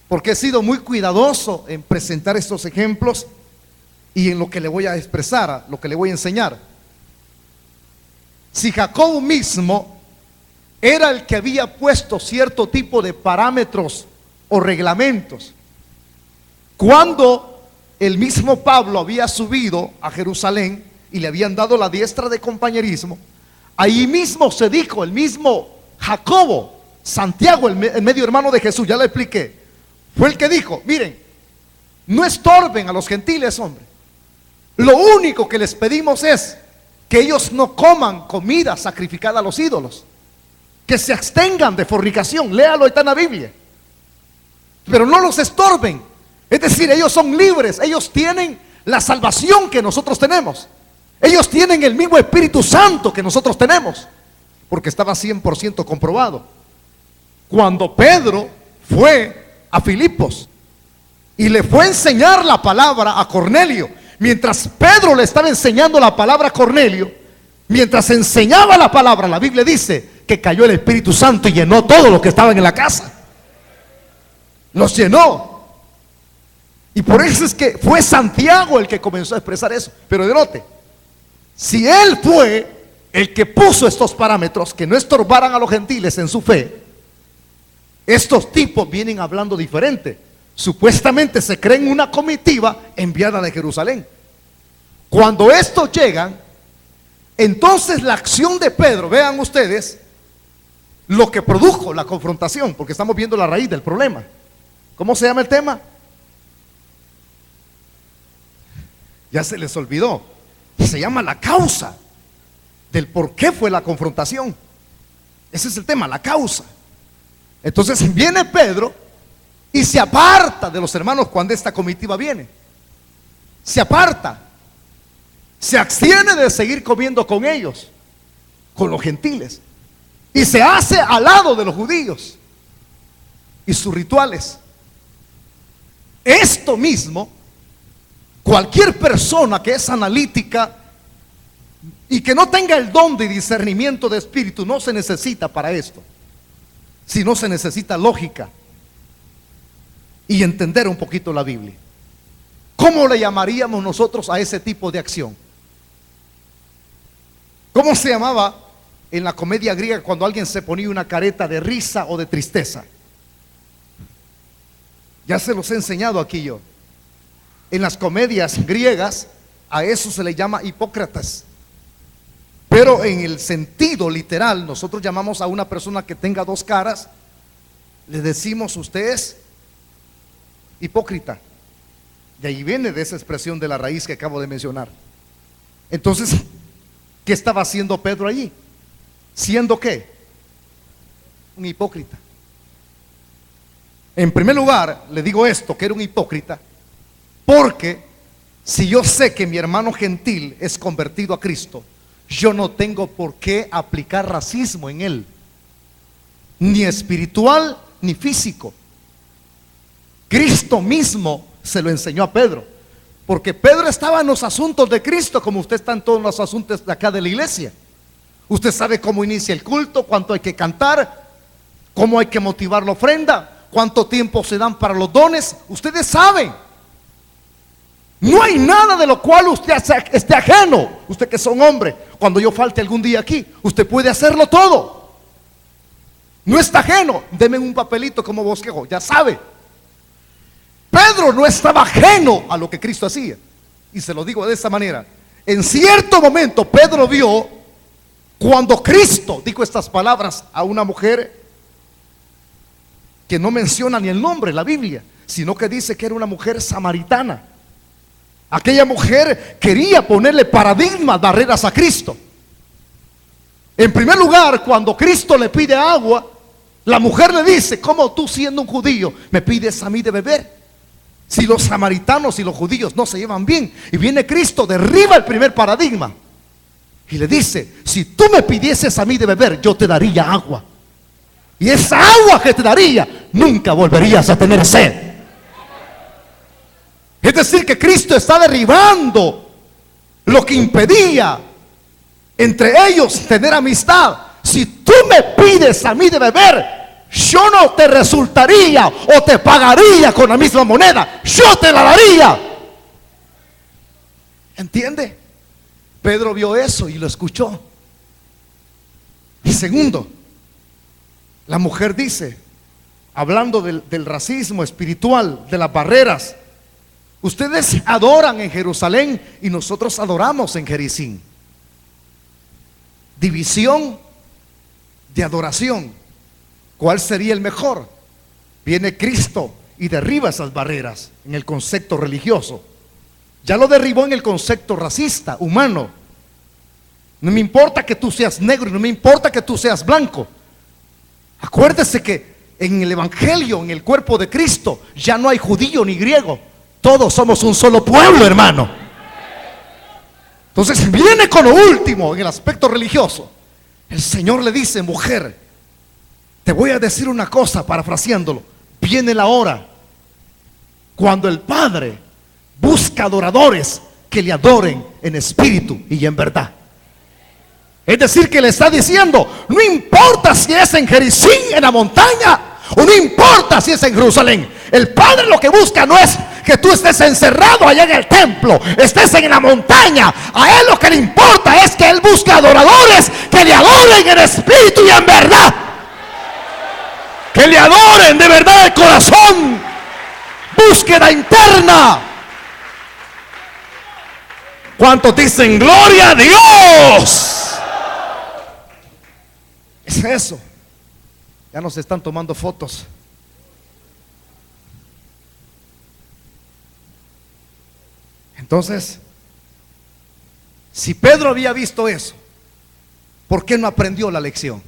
porque he sido muy cuidadoso en presentar estos ejemplos y en lo que le voy a expresar, lo que le voy a enseñar. Si Jacobo mismo era el que había puesto cierto tipo de parámetros o reglamentos, cuando el mismo Pablo había subido a Jerusalén y le habían dado la diestra de compañerismo, ahí mismo se dijo, el mismo Jacobo, Santiago, el medio hermano de Jesús, ya le expliqué, fue el que dijo, miren, no estorben a los gentiles, hombre. Lo único que les pedimos es que ellos no coman comida sacrificada a los ídolos, que se abstengan de fornicación. Léalo, está en la Biblia. Pero no los estorben. Es decir, ellos son libres, ellos tienen la salvación que nosotros tenemos. Ellos tienen el mismo Espíritu Santo que nosotros tenemos, porque estaba 100% comprobado. Cuando Pedro fue a Filipos y le fue a enseñar la palabra a Cornelio, mientras Pedro le estaba enseñando la palabra a Cornelio, mientras enseñaba la palabra, la Biblia dice que cayó el Espíritu Santo y llenó todo lo que estaban en la casa. Los llenó. Y por eso es que fue Santiago el que comenzó a expresar eso. Pero note, si él fue el que puso estos parámetros que no estorbaran a los gentiles en su fe, estos tipos vienen hablando diferente. Supuestamente se creen una comitiva enviada de Jerusalén. Cuando estos llegan, entonces la acción de Pedro, vean ustedes lo que produjo la confrontación, porque estamos viendo la raíz del problema. ¿Cómo se llama el tema? Ya se les olvidó. Se llama la causa del por qué fue la confrontación. Ese es el tema, la causa. Entonces viene Pedro y se aparta de los hermanos cuando esta comitiva viene. Se aparta. Se abstiene de seguir comiendo con ellos, con los gentiles. Y se hace al lado de los judíos y sus rituales. Esto mismo, cualquier persona que es analítica y que no tenga el don de discernimiento de espíritu, no se necesita para esto, sino se necesita lógica y entender un poquito la Biblia. ¿Cómo le llamaríamos nosotros a ese tipo de acción? ¿Cómo se llamaba en la comedia griega cuando alguien se ponía una careta de risa o de tristeza? Ya se los he enseñado aquí yo. En las comedias griegas a eso se le llama hipócratas. Pero en el sentido literal, nosotros llamamos a una persona que tenga dos caras, le decimos: usted es hipócrita. De ahí viene de esa expresión de la raíz que acabo de mencionar. Entonces, ¿qué estaba haciendo Pedro allí? ¿Siendo qué? Un hipócrita. En primer lugar, le digo esto, que era un hipócrita, porque si yo sé que mi hermano gentil es convertido a Cristo, yo no tengo por qué aplicar racismo en él, ni espiritual ni físico. Cristo mismo se lo enseñó a Pedro, porque Pedro estaba en los asuntos de Cristo, como usted está en todos los asuntos de acá de la iglesia. Usted sabe cómo inicia el culto, cuánto hay que cantar, cómo hay que motivar la ofrenda, cuánto tiempo se dan para los dones. Ustedes saben. No hay nada de lo cual usted esté ajeno. Usted que son hombre, cuando yo falte algún día aquí, usted puede hacerlo todo. No está ajeno. Deme un papelito como bosquejo, ya sabe. Pedro no estaba ajeno a lo que Cristo hacía. Y se lo digo de esta manera: en cierto momento Pedro vio cuando Cristo dijo estas palabras a una mujer que no menciona ni el nombre en la Biblia, sino que dice que era una mujer samaritana. Aquella mujer quería ponerle paradigmas, barreras a Cristo. En primer lugar, cuando Cristo le pide agua, la mujer le dice: ¿cómo tú, siendo un judío, me pides a mí de beber? Si los samaritanos y los judíos no se llevan bien. Y viene Cristo, derriba el primer paradigma y le dice: si tú me pidieses a mí de beber, yo te daría agua, y esa agua que te daría, nunca volverías a tener sed. Es decir, que Cristo está derribando lo que impedía entre ellos tener amistad. Si tú me pides a mí de beber, yo no te resultaría o te pagaría con la misma moneda, yo te la daría. ¿Entiende? Pedro vio eso y lo escuchó. Y segundo, la mujer dice, hablando del racismo espiritual, de las barreras: ustedes adoran en Jerusalén y nosotros adoramos en Jericín. División de adoración. ¿Cuál sería el mejor? Viene Cristo y derriba esas barreras en el concepto religioso. Ya lo derribó en el concepto racista, humano. No me importa que tú seas negro, no me importa que tú seas blanco. Acuérdese que en el evangelio, en el cuerpo de Cristo, ya no hay judío ni griego. Todos somos un solo pueblo, hermano. Entonces viene con lo último en el aspecto religioso. El Señor le dice: mujer, te voy a decir una cosa, parafraseándolo. Viene la hora cuando el Padre busca adoradores que le adoren en espíritu y en verdad. Es decir, que le está diciendo: no importa si es en Jericín, en la montaña, o no importa si es en Jerusalén. El Padre lo que busca no es que tú estés encerrado allá en el templo, estés en la montaña. A Él lo que le importa es que Él busca adoradores que le adoren en espíritu y en verdad. Que le adoren de verdad de corazón. Búsqueda interna. ¿Cuántos dicen gloria a Dios? Es eso. Ya nos están tomando fotos. Entonces, si Pedro había visto eso, ¿por qué no aprendió la lección?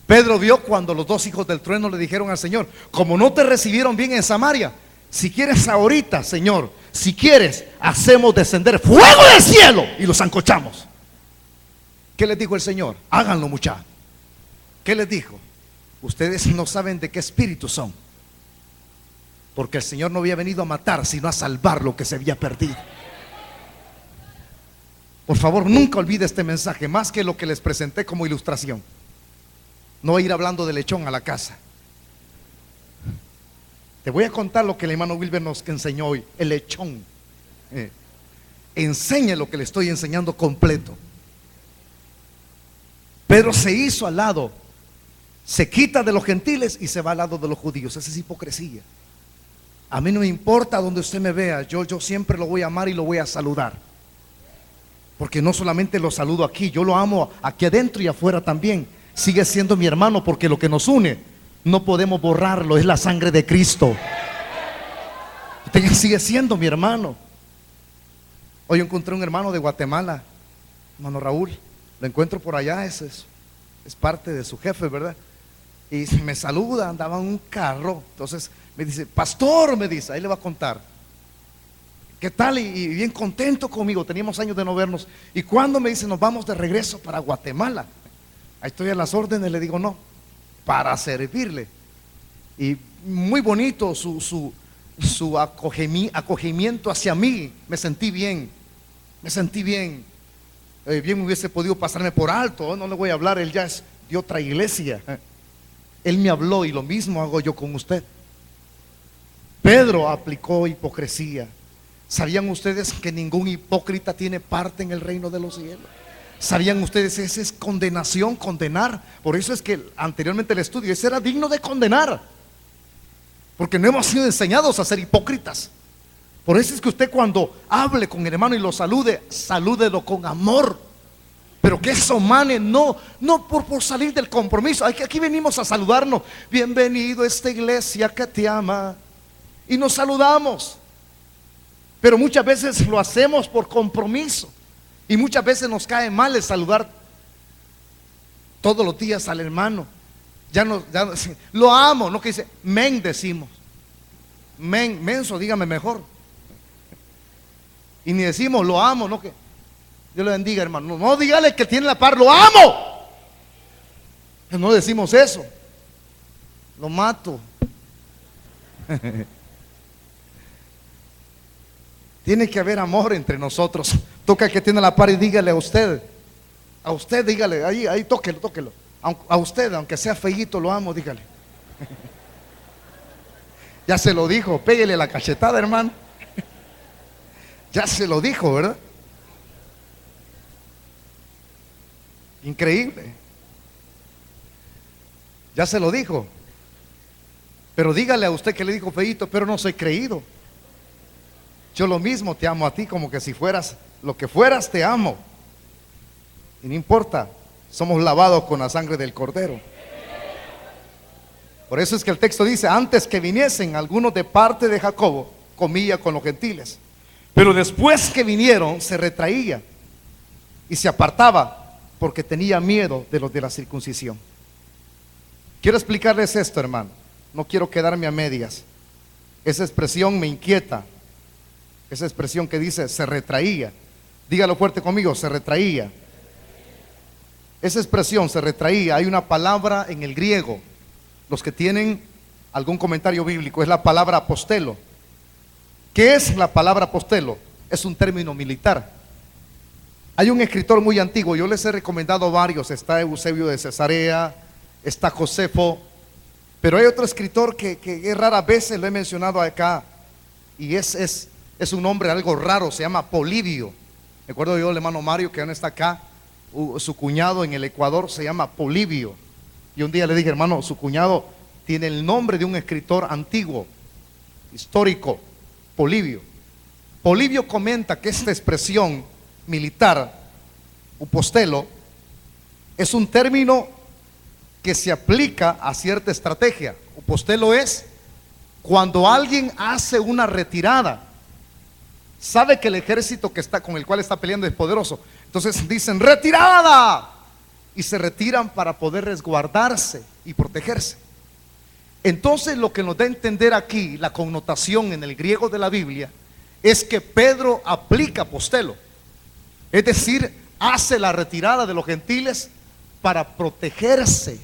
Pedro vio cuando los dos hijos del trueno le dijeron al Señor: como no te recibieron bien en Samaria, si quieres ahorita, Señor, si quieres, hacemos descender fuego del cielo y los zancochamos. ¿Qué les dijo el Señor? Háganlo, muchachos. ¿Qué les dijo? Ustedes no saben de qué espíritu son, porque el Señor no había venido a matar, sino a salvar lo que se había perdido. Por favor, nunca olvide este mensaje, más que lo que les presenté como ilustración. No voy a ir hablando de lechón a la casa. Te voy a contar lo que el hermano Wilber nos enseñó hoy, el lechón. Enseñe lo que le estoy enseñando completo. Pedro se hizo al lado, se quita de los gentiles y se va al lado de los judíos. Esa es hipocresía. A mí no me importa donde usted me vea, yo siempre lo voy a amar y lo voy a saludar. Porque no solamente lo saludo aquí, yo lo amo aquí adentro y afuera también. Sigue siendo mi hermano, porque lo que nos une no podemos borrarlo, es la sangre de Cristo. Usted sigue siendo mi hermano. Hoy encontré un hermano de Guatemala, hermano Raúl. Lo encuentro por allá, es parte de su jefe, ¿verdad? Y me saluda, andaba en un carro. Entonces me dice, pastor, me dice, ahí le va a contar. ¿Qué tal? Y bien contento conmigo, teníamos años de no vernos. Y cuando me dice, nos vamos de regreso para Guatemala. Ahí estoy a las órdenes, le digo, no, para servirle. Y muy bonito su acogimiento hacia mí. Me sentí bien, bien me hubiese podido pasarme por alto. No le voy a hablar, él ya es de otra iglesia. Él me habló y lo mismo hago yo con usted. Pedro aplicó hipocresía. ¿Sabían ustedes que ningún hipócrita tiene parte en el reino de los cielos? ¿Sabían ustedes? Esa es condenación, condenar. Por eso es que anteriormente el estudio, ese era digno de condenar, porque no hemos sido enseñados a ser hipócritas. Por eso es que usted, cuando hable con el hermano y lo salude, salúdelo con amor. Pero que eso mane, no por salir del compromiso. Aquí venimos a saludarnos. Bienvenido a esta iglesia que te ama. Y nos saludamos. Pero muchas veces lo hacemos por compromiso. Y muchas veces nos cae mal el saludar todos los días al hermano. Ya lo amo, no que dice, men decimos. Menso, dígame mejor. Y ni decimos, lo amo, no que Dios le bendiga, hermano. No, dígale que tiene la par, lo amo. No decimos eso. Lo mato. Tiene que haber amor entre nosotros. Toca que tiene la par y dígale a usted dígale, ahí tóquelo. A usted, aunque sea feíto, lo amo, dígale. Ya se lo dijo, péguele la cachetada, hermano. Ya se lo dijo, ¿verdad? Increíble. Ya se lo dijo. Pero dígale a usted que le dijo feíto, pero no soy creído. Yo lo mismo te amo a ti, como que si fueras lo que fueras, te amo. Y no importa, somos lavados con la sangre del Cordero. Por eso es que el texto dice, antes que viniesen algunos de parte de Jacobo, comía con los gentiles. Pero después que vinieron, se retraía y se apartaba, porque tenía miedo de los de la circuncisión. Quiero explicarles esto, hermano. No quiero quedarme a medias. Esa expresión me inquieta. Esa expresión que dice se retraía. Dígalo fuerte conmigo, se retraía. Esa expresión se retraía, hay una palabra en el griego. Los que tienen algún comentario bíblico, es la palabra apostelo. ¿Qué es la palabra apostelo? Es un término militar. Hay un escritor muy antiguo, yo les he recomendado varios. Está Eusebio de Cesarea, está Josefo, pero hay otro escritor que raras veces lo he mencionado acá, y es un nombre algo raro, se llama Polibio. Me acuerdo yo del hermano Mario, que aún está acá, su cuñado en el Ecuador se llama Polibio. Y un día le dije, hermano, su cuñado tiene el nombre de un escritor antiguo, histórico, Polibio. Polibio comenta que esta expresión militar, upostelo, es un término que se aplica a cierta estrategia. Upostelo es cuando alguien hace una retirada, sabe que el ejército con el cual está peleando es poderoso, entonces dicen retirada y se retiran para poder resguardarse y protegerse. Entonces lo que nos da a entender aquí la connotación en el griego de la Biblia es que Pedro aplica apostelo, es decir, hace la retirada de los gentiles para protegerse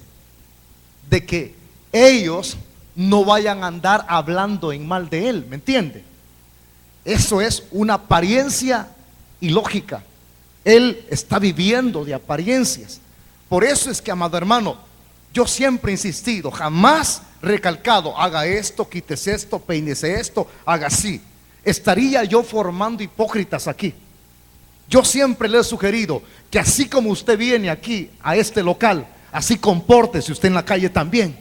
de que ellos no vayan a andar hablando en mal de él, ¿me entiende? Eso es una apariencia ilógica. Él está viviendo de apariencias. Por eso es que, amado hermano, yo siempre he insistido, jamás recalcado, haga esto, quítese esto, peínese esto, haga así. Estaría yo formando hipócritas aquí. Yo siempre le he sugerido que así como usted viene aquí a este local, así compórtese usted en la calle también.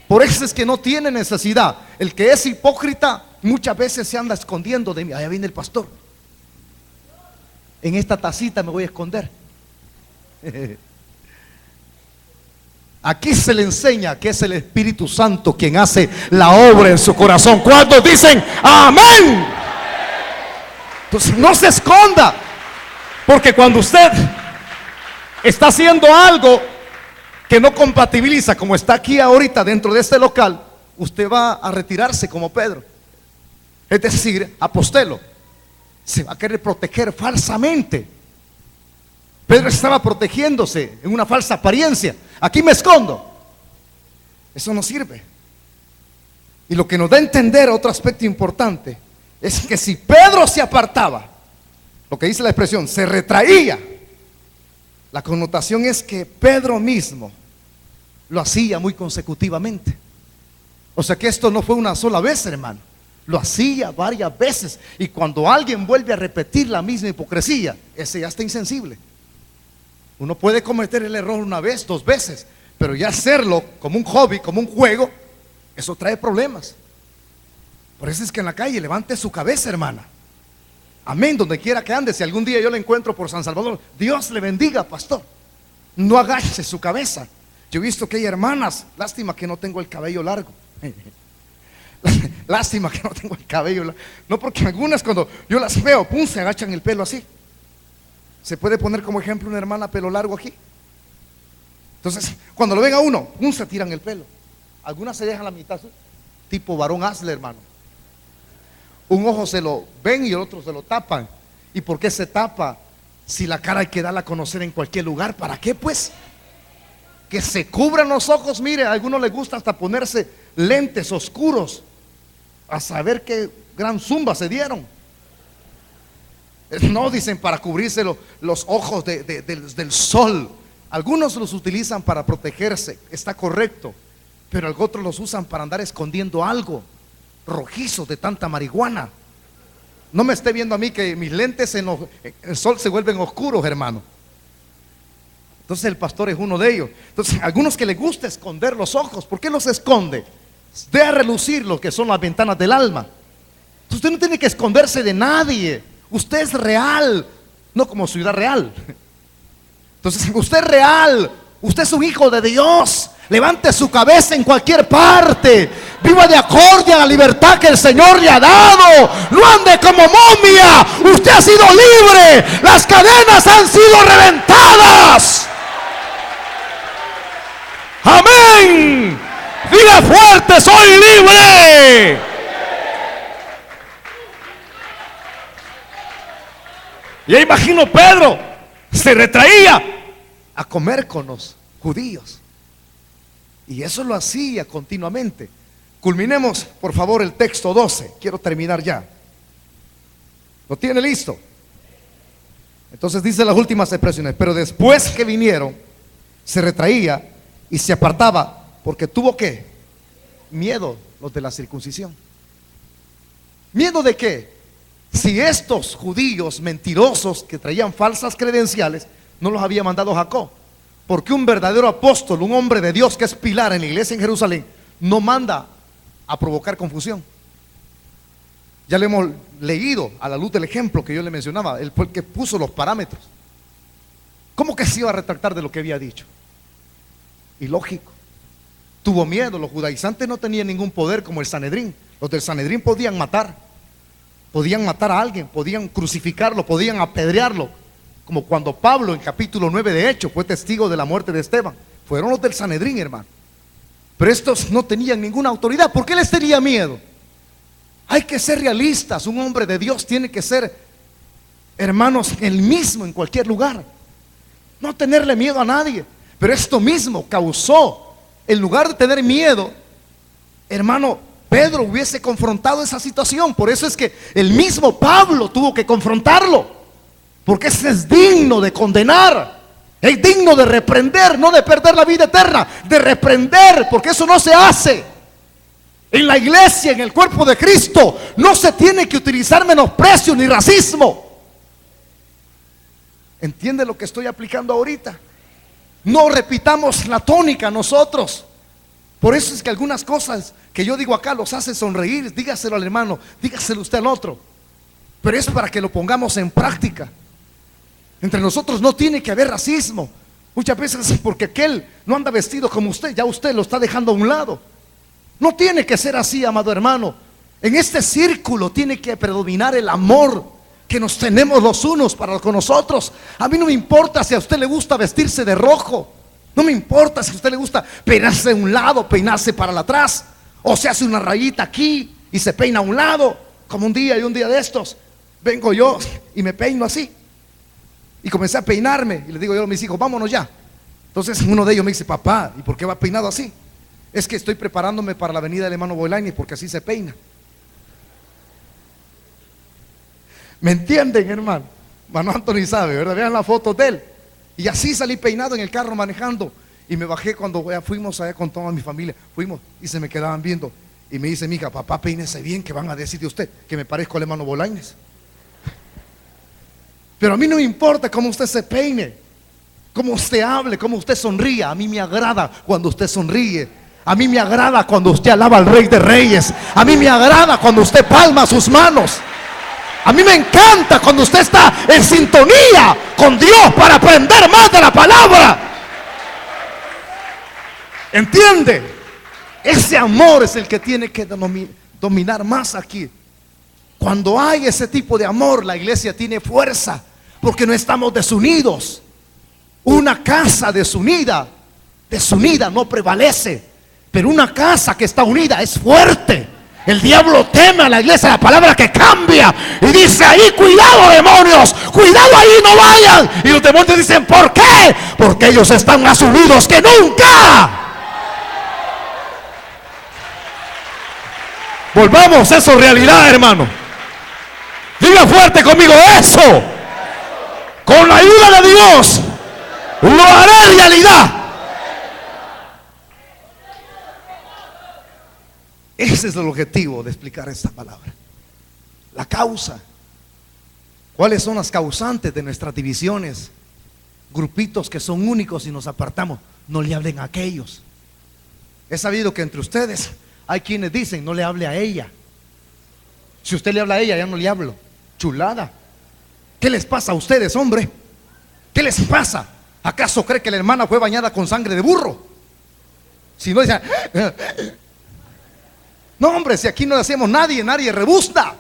Por eso es que no tiene necesidad. El que es hipócrita muchas veces se anda escondiendo de mí. Allá viene el pastor. En esta tacita me voy a esconder. Aquí se le enseña que es el Espíritu Santo quien hace la obra en su corazón. ¿Cuántos dicen amén? Entonces no se esconda, porque cuando usted está haciendo algo que no compatibiliza, como está aquí ahorita dentro de este local, usted va a retirarse como Pedro. Es decir, apostelo, se va a querer proteger falsamente. Pedro estaba protegiéndose en una falsa apariencia. Aquí me escondo. Eso no sirve. Y lo que nos da a entender otro aspecto importante es que si Pedro se apartaba, lo que dice la expresión, se retraía, la connotación es que Pedro mismo lo hacía muy consecutivamente. O sea que esto no fue una sola vez, hermano. Lo hacía varias veces. Y cuando alguien vuelve a repetir la misma hipocresía, ese ya está insensible. Uno puede cometer el error una vez, dos veces, pero ya hacerlo como un hobby, como un juego, eso trae problemas. Por eso es que en la calle levante su cabeza, hermana. Amén, donde quiera que ande. Si algún día yo le encuentro por San Salvador, Dios le bendiga, pastor. No agache su cabeza. Yo he visto que hay hermanas, lástima que no tengo el cabello largo. Lástima que no tengo el cabello largo. No, porque algunas cuando yo las veo, pum, se agachan el pelo así. Se puede poner como ejemplo una hermana pelo largo aquí. Entonces, cuando lo ven a uno, pum, se tiran el pelo. Algunas se dejan la mitad, tipo varón Asle, hermano. Un ojo se lo ven y el otro se lo tapan. ¿Y por qué se tapa? Si la cara hay que darla a conocer en cualquier lugar, ¿para qué pues? Que se cubran los ojos. Mire, a algunos les gusta hasta ponerse lentes oscuros, a saber qué gran zumba se dieron. No, dicen para cubrirse los ojos del sol. Algunos los utilizan para protegerse, está correcto, pero otros los usan para andar escondiendo algo rojizo de tanta marihuana. No me esté viendo a mí que mis lentes en el sol se vuelven oscuros, hermano. Entonces el pastor es uno de ellos. Entonces algunos que les gusta esconder los ojos. ¿Por qué los esconde? De a relucir lo que son las ventanas del alma. Entonces usted no tiene que esconderse de nadie. Usted es real, no como Ciudad Real. Entonces usted es real, usted es un hijo de Dios. Levante su cabeza en cualquier parte. Viva de acorde a la libertad que el Señor le ha dado. No ande como momia. Usted ha sido libre. Las cadenas han sido reventadas. Amén. Diga fuerte, soy libre. Y ahí imagino Pedro se retraía a comer con los judíos. Y eso lo hacía continuamente. Culminemos, por favor, el texto 12. Quiero terminar ya. ¿Lo tiene listo? Entonces dice las últimas expresiones. Pero después que vinieron, se retraía y se apartaba, porque tuvo ¿qué? Miedo, los de la circuncisión. ¿Miedo de qué? Si estos judíos mentirosos que traían falsas credenciales no los había mandado Jacob. Porque un verdadero apóstol, un hombre de Dios que es pilar en la iglesia en Jerusalén, no manda a provocar confusión. Ya le hemos leído a la luz del ejemplo que yo le mencionaba. Él fue el que puso los parámetros. ¿Cómo que se iba a retractar de lo que había dicho? Ilógico. Tuvo miedo. Los judaizantes no tenían ningún poder como el Sanedrín. Los del Sanedrín podían matar a alguien, podían crucificarlo, podían apedrearlo, como cuando Pablo en capítulo 9 de Hechos fue testigo de la muerte de Esteban. Fueron los del Sanedrín, hermano. Pero estos no tenían ninguna autoridad. ¿Por qué les tenía miedo? Hay que ser realistas. Un hombre de Dios tiene que ser, hermanos, el mismo en cualquier lugar. No tenerle miedo a nadie. Pero esto mismo causó, en lugar de tener miedo, hermano, Pedro hubiese confrontado esa situación. Por eso es que el mismo Pablo tuvo que confrontarlo. Porque ese es digno de condenar. Es digno de reprender, no de perder la vida eterna, de reprender, porque eso no se hace. En la iglesia, en el cuerpo de Cristo, no se tiene que utilizar menosprecio ni racismo. ¿Entiende lo que estoy aplicando ahorita? No repitamos la tónica nosotros. Por eso es que algunas cosas que yo digo acá los hace sonreír. Dígaselo al hermano, dígaselo usted al otro. Pero es para que lo pongamos en práctica. Entre nosotros no tiene que haber racismo. Muchas veces porque aquel no anda vestido como usted, ya usted lo está dejando a un lado. No tiene que ser así, amado hermano. En este círculo tiene que predominar el amor que nos tenemos los unos para con nosotros. A mí no me importa si a usted le gusta vestirse de rojo. No me importa si a usted le gusta peinarse de un lado, peinarse para atrás, o se hace una rayita aquí y se peina a un lado. Como un día de estos, vengo yo y me peino así. Y comencé a peinarme y le digo yo a mis hijos, vámonos ya. Entonces uno de ellos me dice, papá, ¿y por qué va peinado así? Es que estoy preparándome para la avenida del hermano Bolaños porque así se peina. ¿Me entienden, hermano? Mano Anthony sabe, ¿verdad? Vean la foto de él. Y así salí peinado en el carro manejando. Y me bajé cuando fuimos allá con toda mi familia. Fuimos y se me quedaban viendo. Y me dice mi hija, papá, peínese bien, que van a decir de usted que me parezco al hermano Bolaños. Pero a mí no me importa cómo usted se peine, cómo usted hable, cómo usted sonría. A mí me agrada cuando usted sonríe. A mí me agrada cuando usted alaba al Rey de Reyes. A mí me agrada cuando usted palma sus manos. A mí me encanta cuando usted está en sintonía con Dios para aprender más de la palabra. ¿Entiende? Ese amor es el que tiene que dominar más aquí. Cuando hay ese tipo de amor, la iglesia tiene fuerza, porque no estamos desunidos. Una casa desunida no prevalece, pero una casa que está unida es fuerte. El diablo teme a la iglesia, la palabra que cambia y dice ahí, cuidado demonios, cuidado ahí, no vayan. Y los demonios dicen, ¿por qué? Porque ellos están más unidos que nunca. Volvamos a eso realidad, hermano. Diga fuerte conmigo, eso. Con la ayuda de Dios lo haré realidad. Ese es el objetivo de explicar esta palabra. La causa. ¿Cuáles son las causantes de nuestras divisiones? Grupitos que son únicos y nos apartamos. No le hablen a aquellos. He sabido que entre ustedes hay quienes dicen, no le hable a ella. Si usted le habla a ella, ya no le hablo. Chulada. ¿Qué les pasa a ustedes, hombre? ¿Qué les pasa? ¿Acaso cree que la hermana fue bañada con sangre de burro? Si no, dicen, no, hombre, si aquí no le hacemos nadie rebuzna.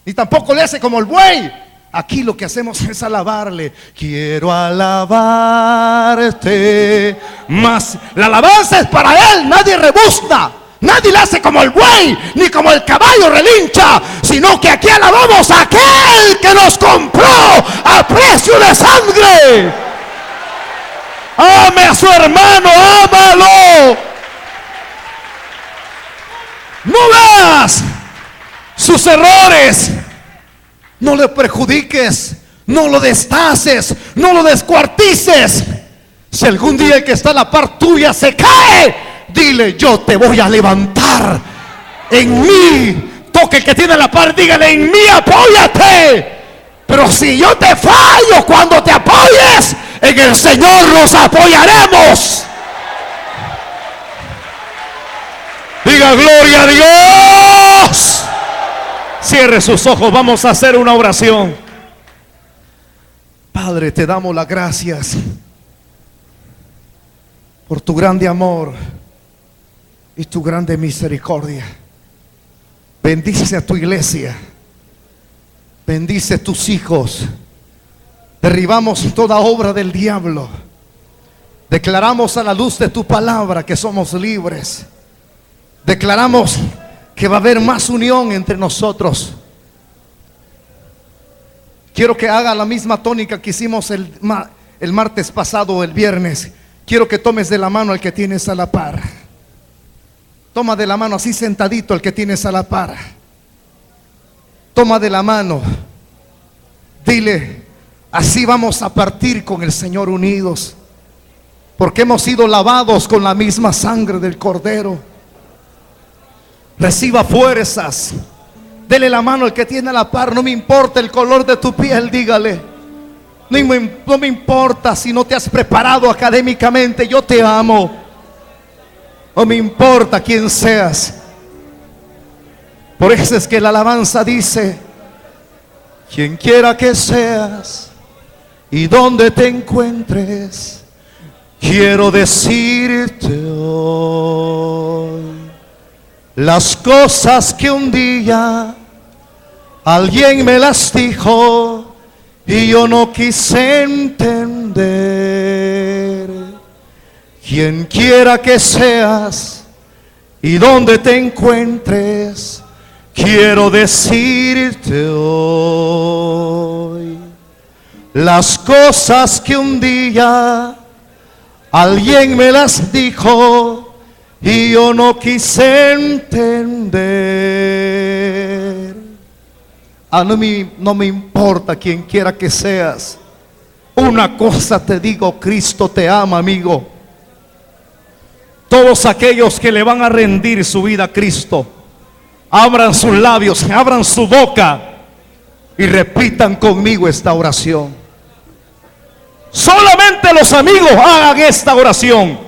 Ni tampoco le hace como el buey. Aquí lo que hacemos es alabarle. Quiero alabarte más. La alabanza es para él, nadie rebuzna. Nadie le hace como el buey, ni como el caballo relincha, sino que aquí alabamos a aquel que nos compró a precio de sangre. Ame a su hermano, ámalo. No veas sus errores, no le perjudiques, no lo destaces, no lo descuartices. Si algún día el que está a la par tuya se cae, dile, yo te voy a levantar. En mí, toque el que tiene la par, dígale, en mí apóyate. Pero si yo te fallo cuando te apoyes, en el Señor nos apoyaremos. Diga gloria a Dios. Cierre sus ojos, vamos a hacer una oración. Padre, te damos las gracias por tu grande amor y tu grande misericordia. Bendice a tu iglesia, bendice a tus hijos. Derribamos toda obra del diablo. Declaramos a la luz de tu palabra que somos libres. Declaramos que va a haber más unión entre nosotros. Quiero que haga la misma tónica que hicimos el martes pasado o el viernes. Quiero que tomes de la mano al que tienes a la par. Toma de la mano así sentadito al que tienes a la par. Toma de la mano. Dile, así vamos a partir con el Señor unidos, porque hemos sido lavados con la misma sangre del Cordero. Reciba fuerzas. Dele la mano al que tiene a la par. No me importa el color de tu piel, dígale. No me importa si no te has preparado académicamente, yo te amo. No me importa quién seas. Por eso es que la alabanza dice, quien quiera que seas, y donde te encuentres, quiero decirte hoy las cosas que un día alguien me las dijo y yo no quise entender. Quien quiera que seas y donde te encuentres, quiero decirte hoy las cosas que un día alguien me las dijo y yo no quise entender. No me importa quien quiera que seas. Una cosa te digo, Cristo te ama, amigo. Todos aquellos que le van a rendir su vida a Cristo, abran sus labios, abran su boca y repitan conmigo esta oración. Solamente los amigos hagan esta oración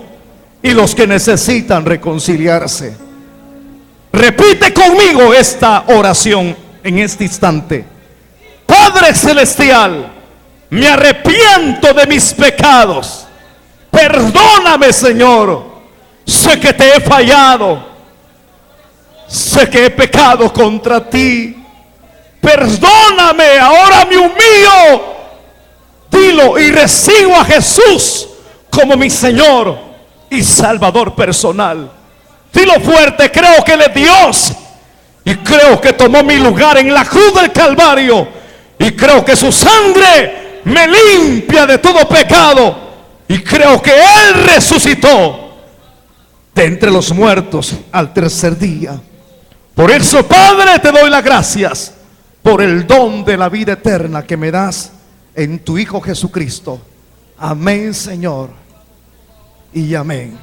y los que necesitan reconciliarse. Repite conmigo esta oración en este instante. Padre celestial, me arrepiento de mis pecados. Perdóname, Señor. Sé que te he fallado. Sé que he pecado contra ti. Perdóname, ahora me humillo. Dilo y recibo a Jesús como mi Señor y Salvador personal. Dilo fuerte, creo que Él es Dios y creo que tomó mi lugar en la cruz del Calvario y creo que su sangre me limpia de todo pecado y creo que Él resucitó de entre los muertos al tercer día. Por eso, Padre, te doy las gracias por el don de la vida eterna que me das en tu Hijo Jesucristo. Amén, Señor, y amén.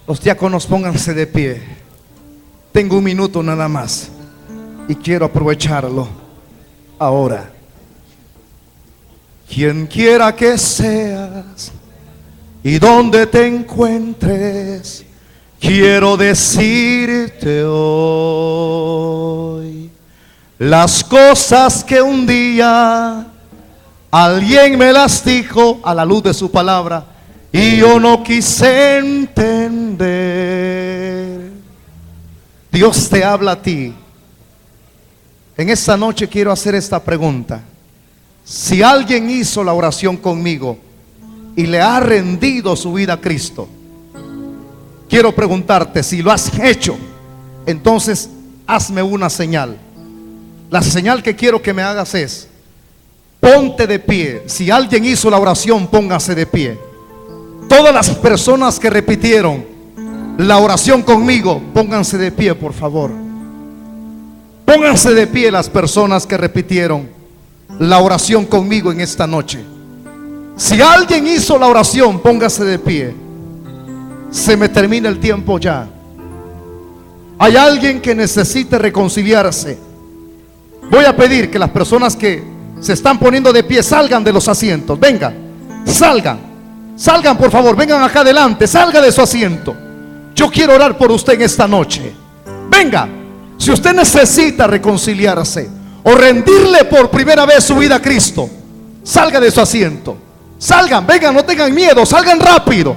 Los diáconos, pónganse de pie. Tengo un minuto nada más y quiero aprovecharlo ahora. Quien quiera que seas y donde te encuentres, quiero decirte hoy las cosas que un día alguien me las dijo a la luz de su palabra y yo no quise entender. Dios te habla a ti. En esta noche quiero hacer esta pregunta. Si alguien hizo la oración conmigo y le ha rendido su vida a Cristo, quiero preguntarte, si lo has hecho, entonces hazme una señal. La señal que quiero que me hagas es: ponte de pie. Si alguien hizo la oración, póngase de pie. Todas las personas que repitieron la oración conmigo, pónganse de pie, por favor. Pónganse de pie las personas que repitieron la oración conmigo en esta noche. Si alguien hizo la oración, póngase de pie. Se me termina el tiempo ya. Hay alguien que necesite reconciliarse. Voy a pedir que las personas que se están poniendo de pie salgan de los asientos. Vengan, salgan por favor, vengan acá adelante, salga de su asiento. Yo quiero orar por usted en esta noche. Venga, si usted necesita reconciliarse o rendirle por primera vez su vida a Cristo, salga de su asiento. Salgan, vengan, no tengan miedo, salgan rápido.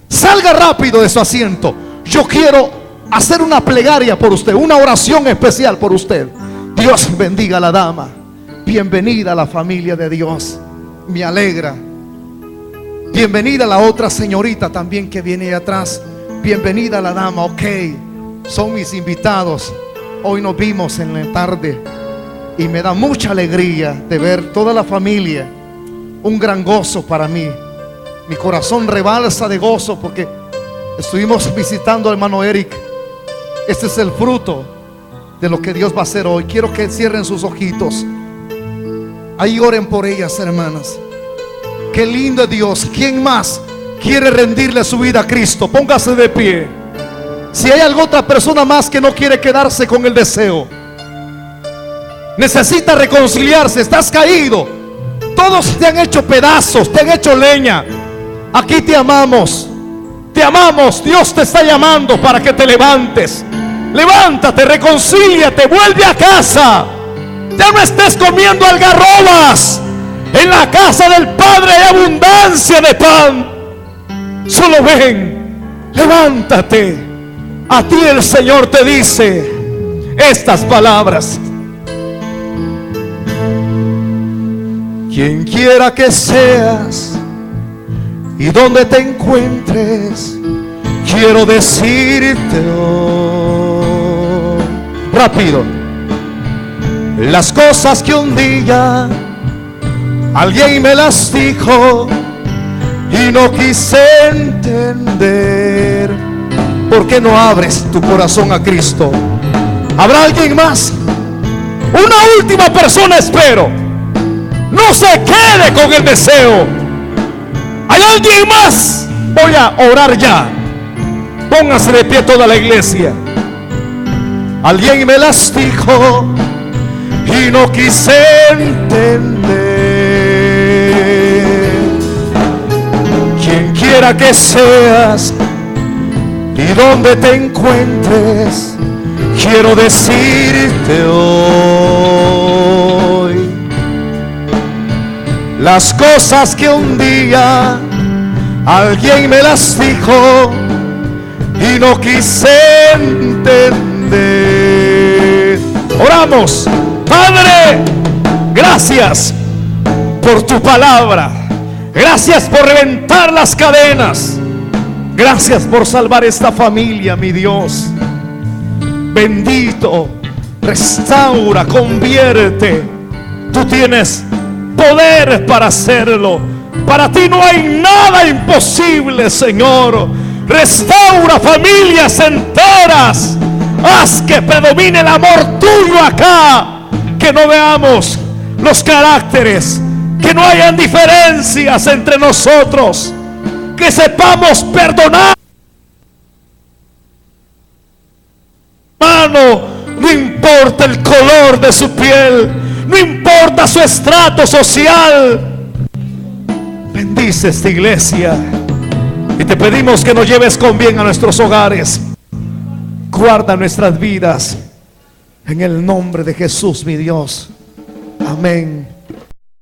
Salga rápido de su asiento. Yo quiero hacer una plegaria por usted, una oración especial por usted. Dios bendiga a la dama. Bienvenida a la familia de Dios. Me alegra. Bienvenida a la otra señorita también que viene ahí atrás. Bienvenida a la dama. Ok, son mis invitados. Hoy nos vimos en la tarde y me da mucha alegría de ver toda la familia. Un gran gozo para mí. Mi corazón rebalsa de gozo porque estuvimos visitando al hermano Eric. Este es el fruto de lo que Dios va a hacer hoy. Quiero que cierren sus ojitos. Ahí oren por ellas, hermanas. Qué lindo Dios. ¿Quién más quiere rendirle su vida a Cristo? Póngase de pie. Si hay alguna otra persona más que no quiere quedarse con el deseo, necesita reconciliarse, estás caído, todos te han hecho pedazos, te han hecho leña. Aquí te amamos, Dios te está llamando para que te levantes. Levántate, reconcíliate, vuelve a casa. Ya no estés comiendo algarrobas. En la casa del Padre hay abundancia de pan. Solo ven, levántate. A ti el Señor te dice estas palabras: quien quiera que seas y donde te encuentres, quiero decirte hoy, rápido, las cosas que un día alguien me las dijo y no quise entender. ¿Por qué no abres tu corazón a Cristo? ¿Habrá alguien más? Una última persona espero. No se quede con el deseo. ¿Hay alguien más? Voy a orar ya. Póngase de pie toda la iglesia. Alguien me las dijo y no quise entender. Quien quiera que seas y donde te encuentres, quiero decirte hoy las cosas que un día alguien me las dijo y no quise entender. Oramos. Padre, gracias por tu palabra. Gracias por reventar las cadenas. Gracias por salvar esta familia, mi Dios. Bendito, restaura, convierte. Tú tienes poder para hacerlo. Para ti no hay nada imposible, Señor. Restaura familias enteras. Haz que predomine el amor tuyo acá. Que no veamos los caracteres, que no hayan diferencias entre nosotros, que sepamos perdonar. Hermano, no importa el color de su piel, no importa su estrato social. Bendice esta iglesia y te pedimos que nos lleves con bien a nuestros hogares. Guarda nuestras vidas en el nombre de Jesús, mi Dios. Amén.